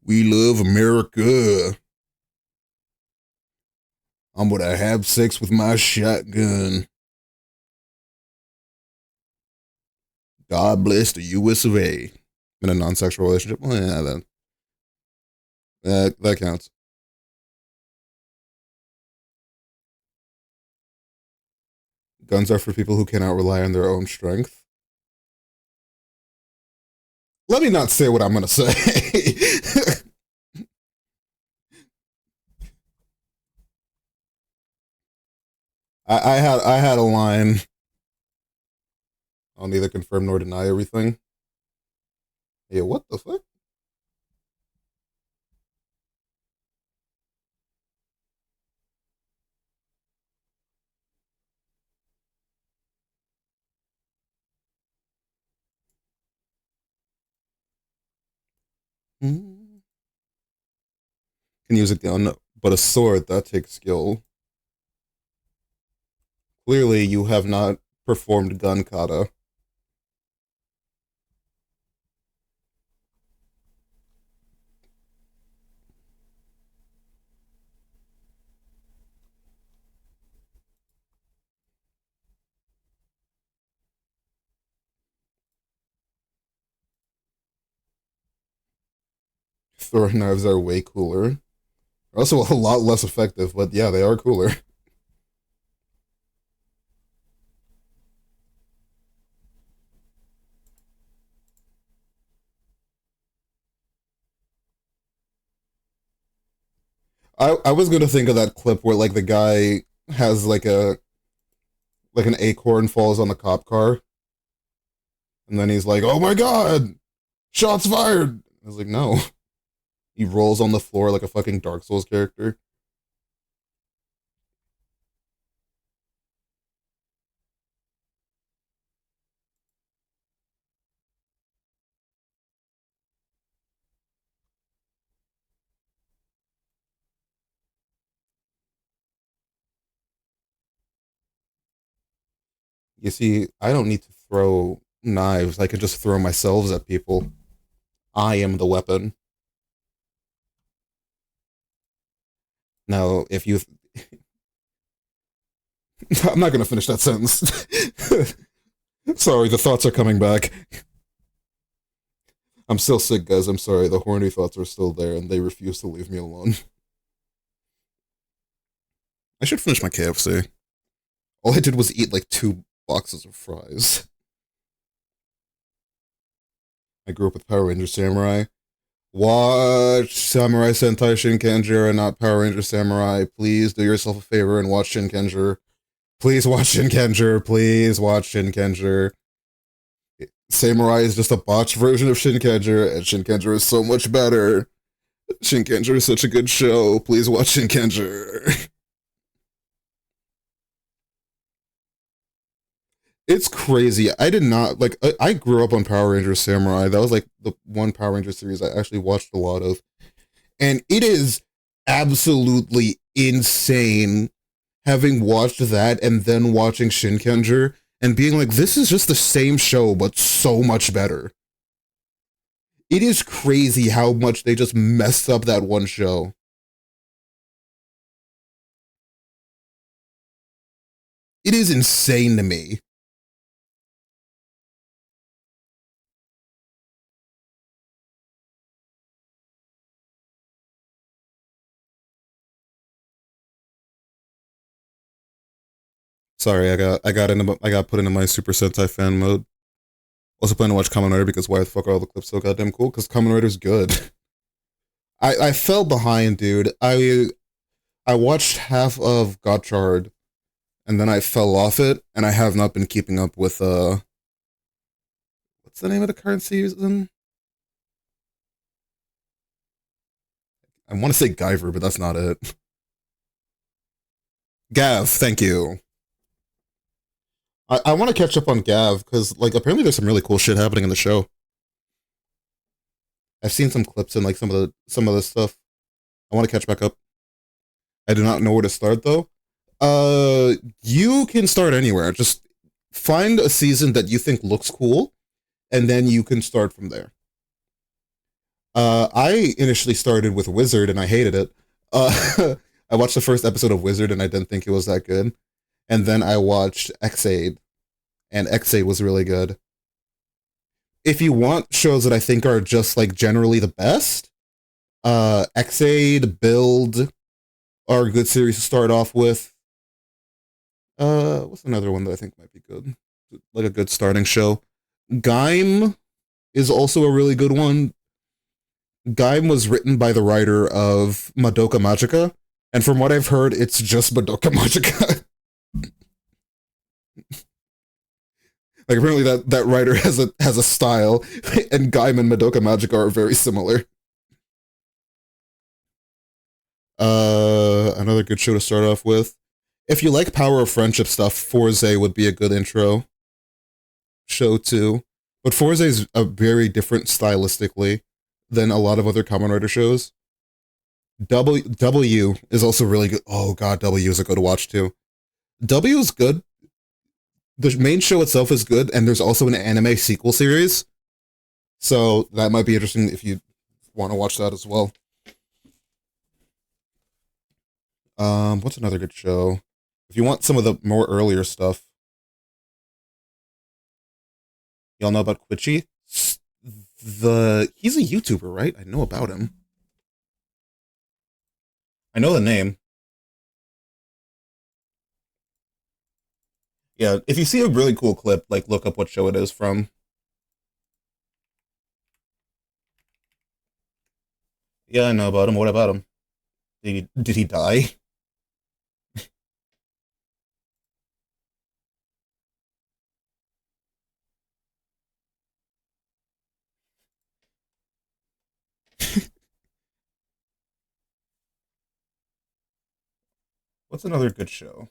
We love America. I'm gonna have sex with my shotgun. God bless the US of A. In a non-sexual relationship? Well, yeah, then. That counts. Guns are for people who cannot rely on their own strength. Let me not say what I'm gonna say. I had a line. I'll neither confirm nor deny everything. Yeah, what the fuck? Can use a gun, but a sword, that takes skill. Clearly, you have not performed gun kata. Throwing knives are way cooler. Also a lot less effective, but yeah, they are cooler. I was gonna think of that clip where like the guy has like an acorn falls on the cop car, and then he's like, "Oh my god, shots fired!" I was like, "No." He rolls on the floor like a fucking Dark Souls character. You see, I don't need to throw knives. I can just throw myself at people. I am the weapon. Now, if you, I'm not gonna finish that sentence. Sorry, the thoughts are coming back. I'm still sick, guys. I'm sorry. The horny thoughts are still there, and they refuse to leave me alone. I should finish my KFC. All I did was eat like 2 boxes of fries. I grew up with Power Ranger Samurai. Watch Samurai Sentai Shinkenger and not Power Ranger Samurai. Please do yourself a favor and watch Shinkenger. Please watch Shinkenger. Please watch Shinkenger. Samurai is just a botched version of Shinkenger, and Shinkenger is so much better. Shinkenger is such a good show. Please watch Shinkenger. It's crazy. I did not like. I grew up on Power Rangers Samurai. That was like the one Power Ranger series I actually watched a lot of, and it is absolutely insane having watched that and then watching Shinkenger and being like, this is just the same show but so much better. It is crazy how much they just messed up that one show. It is insane to me. Sorry, I got put into my Super Sentai fan mode. Also plan to watch Kamen Rider because why the fuck are all the clips so goddamn cool? Because Kamen Rider's good. I fell behind, dude. I watched half of Gotchard and then I fell off it, and I have not been keeping up with what's the name of the current season? I want to say Guyver, but that's not it. Gav, thank you. I want to catch up on Gav because like apparently there's some really cool shit happening in the show. I've seen some clips and like some of the stuff. I want to catch back up. I do not know where to start though. You can start anywhere. Just find a season that you think looks cool, and then you can start from there. I initially started with Wizard and I hated it. I watched the first episode of Wizard and I didn't think it was that good. And then I watched X-Aid, and X-Aid was really good. If you want shows that I think are just like generally the best, X-Aid, Build are a good series to start off with. What's another one that I think might be good? Like a good starting show. Gaim is also a really good one. Gaim was written by the writer of Madoka Magica, and from what I've heard, it's just Madoka Magica. Like apparently that writer has a style, and Gaim and Madoka Magica are very similar. Another good show to start off with. If you like Power of Friendship stuff, Fourze would be a good intro show too. But Fourze is a very different stylistically than a lot of other Kamen Rider shows. W is also really good. Oh god, W is a good watch too. W is good. The main show itself is good, and there's also an anime sequel series. So that might be interesting if you want to watch that as well. What's another good show? If you want some of the more earlier stuff, y'all know about Quitchy? He's a YouTuber, right? I know about him. I know the name. Yeah, if you see a really cool clip, like look up what show it is from. Yeah, I know about him. What about him? Did he die? What's another good show?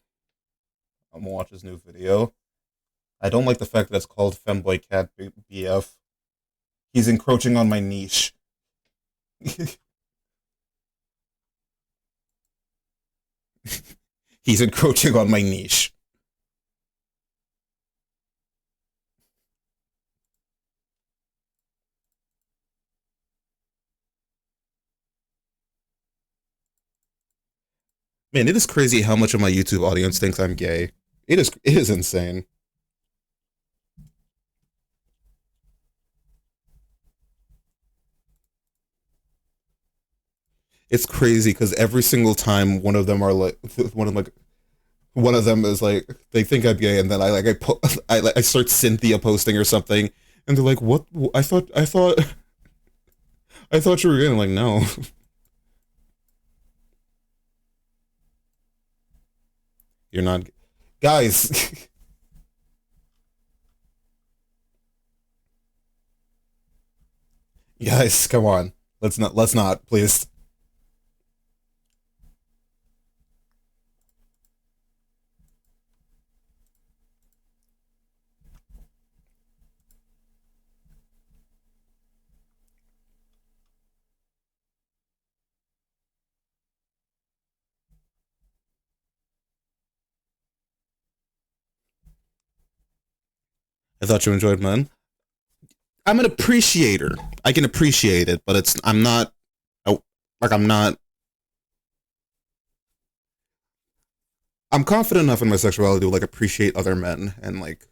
I'm gonna watch his new video. I don't like the fact that it's called Femboy Cat BF. He's encroaching on my niche. He's encroaching on my niche. Man, it is crazy how much of my YouTube audience thinks I'm gay. It is insane. It's crazy because every single time one of them are like one of them is like they think I'm gay, and then I start Cynthia posting or something, and they're like, "What? I thought you were gay." I'm like, no, you're not, guys. Guys, come on. Let's not, please. I thought you enjoyed mine. I'm an appreciator. I can appreciate it, but I'm not. Oh, like I'm not. I'm confident enough in my sexuality to like appreciate other men, and like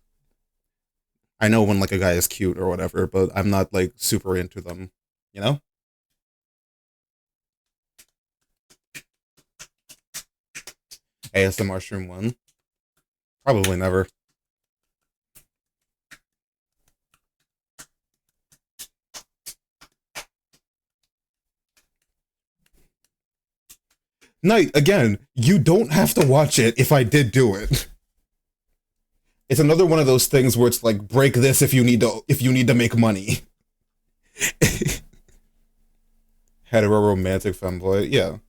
I know when like a guy is cute or whatever, but I'm not like super into them. You know? ASMR stream one. Probably never. Night again. You don't have to watch it if I did do it. It's another one of those things where it's like break this if you need to make money. Hetero romantic femboy, yeah.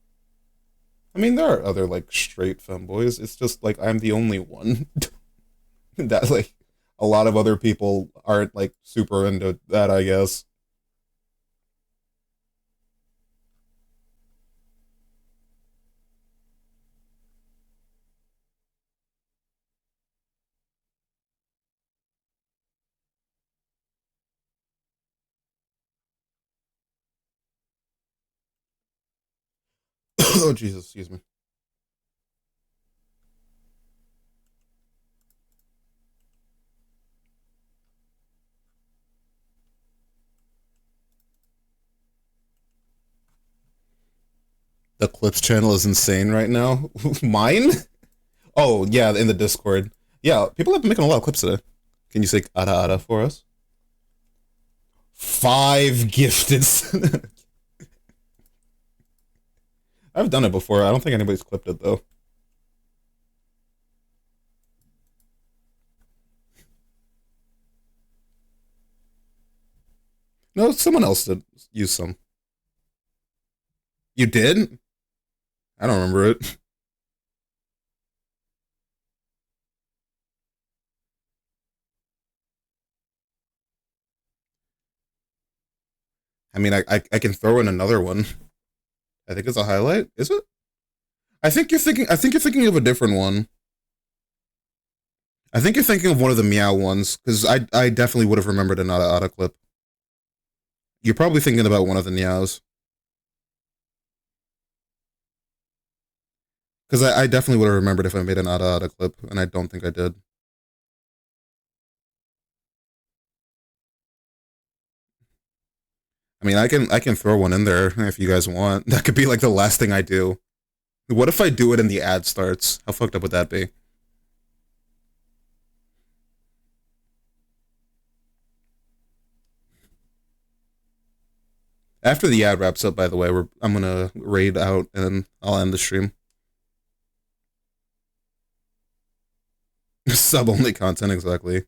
I mean, there are other like straight femboys. It's just like I'm the only one that like a lot of other people aren't like super into that. I guess. Oh Jesus, excuse me. The clips channel is insane right now. Mine? Oh yeah, in the Discord. Yeah, people have been making a lot of clips today. Can you say "ada ada" for us? Five gifted. I've done it before. I don't think anybody's clipped it though. No, someone else did use some. You did? I don't remember it. I mean, I can throw in another one. I think it's a highlight. Is it? I think you're thinking of a different one. I think you're thinking of one of the meow ones because I definitely would have remembered an Ada clip. You're probably thinking about one of the meows because I definitely would have remembered if I made an Ada clip, and I don't think I did. I mean, I can throw one in there if you guys want. That could be like the last thing I do. What if I do it and the ad starts? How fucked up would that be? After the ad wraps up, by the way, I'm gonna raid out and I'll end the stream. Sub only content, exactly.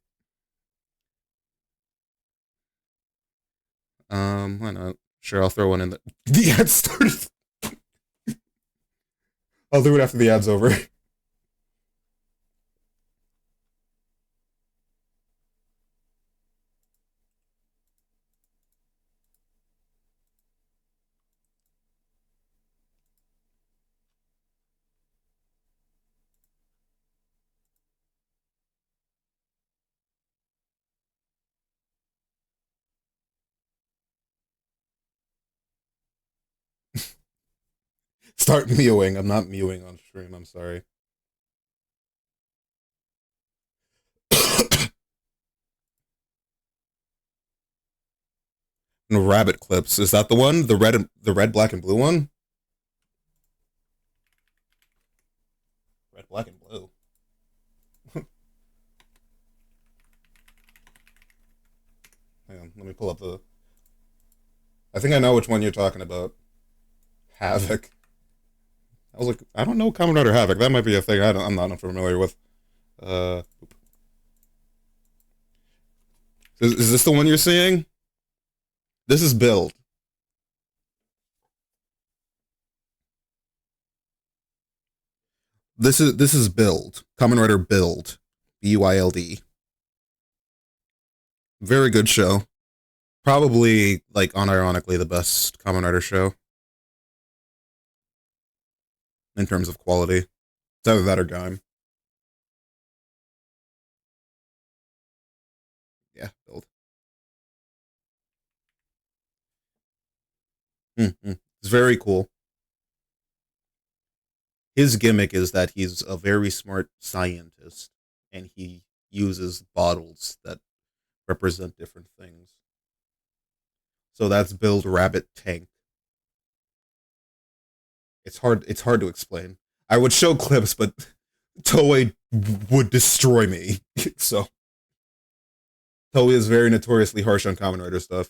Why not? Sure, I'll throw one in the ad started. I'll do it after the ad's over. Start mewing. I'm not mewing on stream. I'm sorry. Rabbit clips. Is that the one? The red, black, and blue one? Red, black, and blue. Hang on, let me pull up the. I think I know which one you're talking about. Havoc. I was like, I don't know Kamen Rider Havoc. That might be a thing I'm not familiar with. Is this the one you're seeing? This is Build. This is Build. Kamen Rider Build. BYLD. Very good show. Probably, like, unironically the best Kamen Rider show. In terms of quality. It's either that or Gaim. Yeah, Build. It's very cool. His gimmick is that he's a very smart scientist, and he uses bottles that represent different things. So that's Build Rabbit Tank. It's hard to explain. I would show clips, but Toei would destroy me. So Toei is very notoriously harsh on Kamen Rider stuff.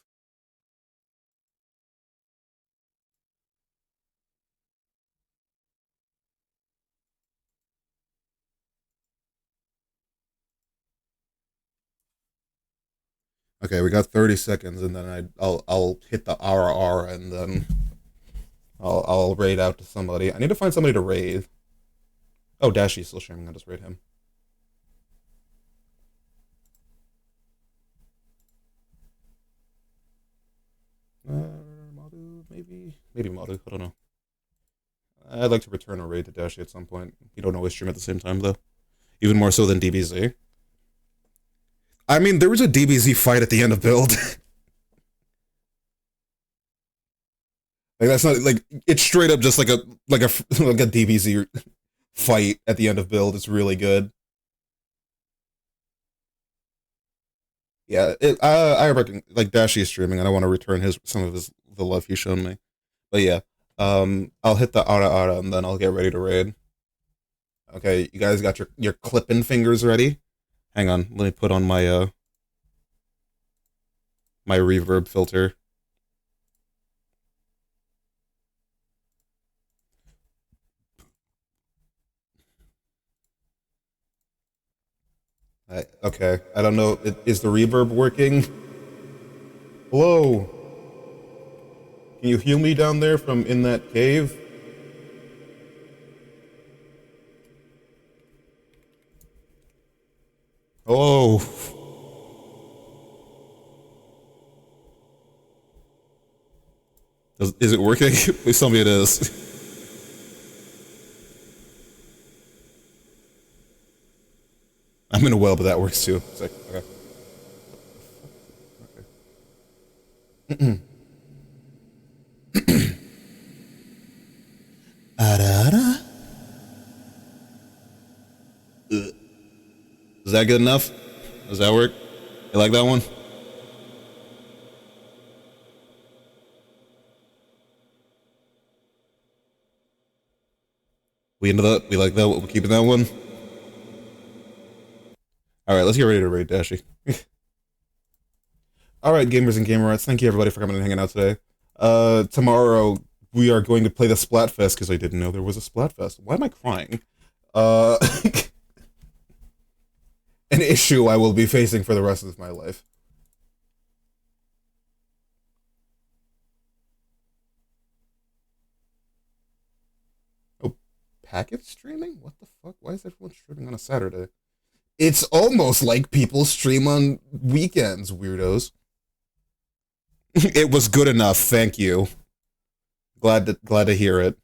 Okay, we got 30 seconds, and then I'll hit the RR, and then I'll raid out to somebody. I need to find somebody to raid. Oh, Dashi's still streaming. I'll just raid him. Maru, maybe Maru. I don't know. I'd like to return a raid to Dashi at some point. You don't always stream at the same time, though. Even more so than DBZ. I mean, there was a DBZ fight at the end of Build. Like, that's not like it's straight up just like a DBZ fight at the end of Build. It's really good. Yeah, I reckon like Dashi is streaming, and I want to return some of the love he's shown me. But yeah, I'll hit the Ara Ara, and then I'll get ready to raid. Okay, you guys got your clipping fingers ready? Hang on, let me put on my my reverb filter. Okay, I don't know. Is the reverb working? Hello? Can you heal me down there from in that cave? Hello? Is it working? Please tell me it is. I'm in a well, but that works too. It's like, okay. Is that good enough? Does that work? You like that one? We into that? We like that? We're keeping that one? Alright, let's get ready to raid Dashi. Alright, gamers and gamerettes, thank you everybody for coming and hanging out today. Tomorrow we are going to play the Splatfest because I didn't know there was a Splatfest. Why am I crying? An issue I will be facing for the rest of my life. Oh, packet streaming? What the fuck? Why is everyone streaming on a Saturday? It's almost like people stream on weekends, weirdos. It was good enough, thank you. Glad to hear it.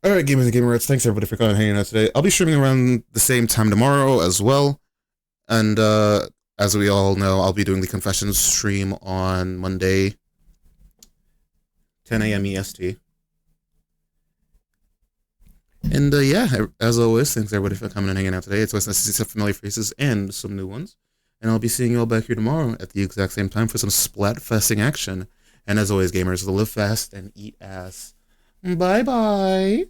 Alright, gamers and gamerettes, thanks everybody for coming and hanging out today. I'll be streaming around the same time tomorrow as well. And as we all know, I'll be doing the Confessions stream on Monday, 10 a.m. EST. And yeah, as always, thanks everybody for coming and hanging out today. It's always nice to see some familiar faces and some new ones. And I'll be seeing you all back here tomorrow at the exact same time for some Splatfesting action. And as always, gamers, live fast and eat ass. Bye-bye.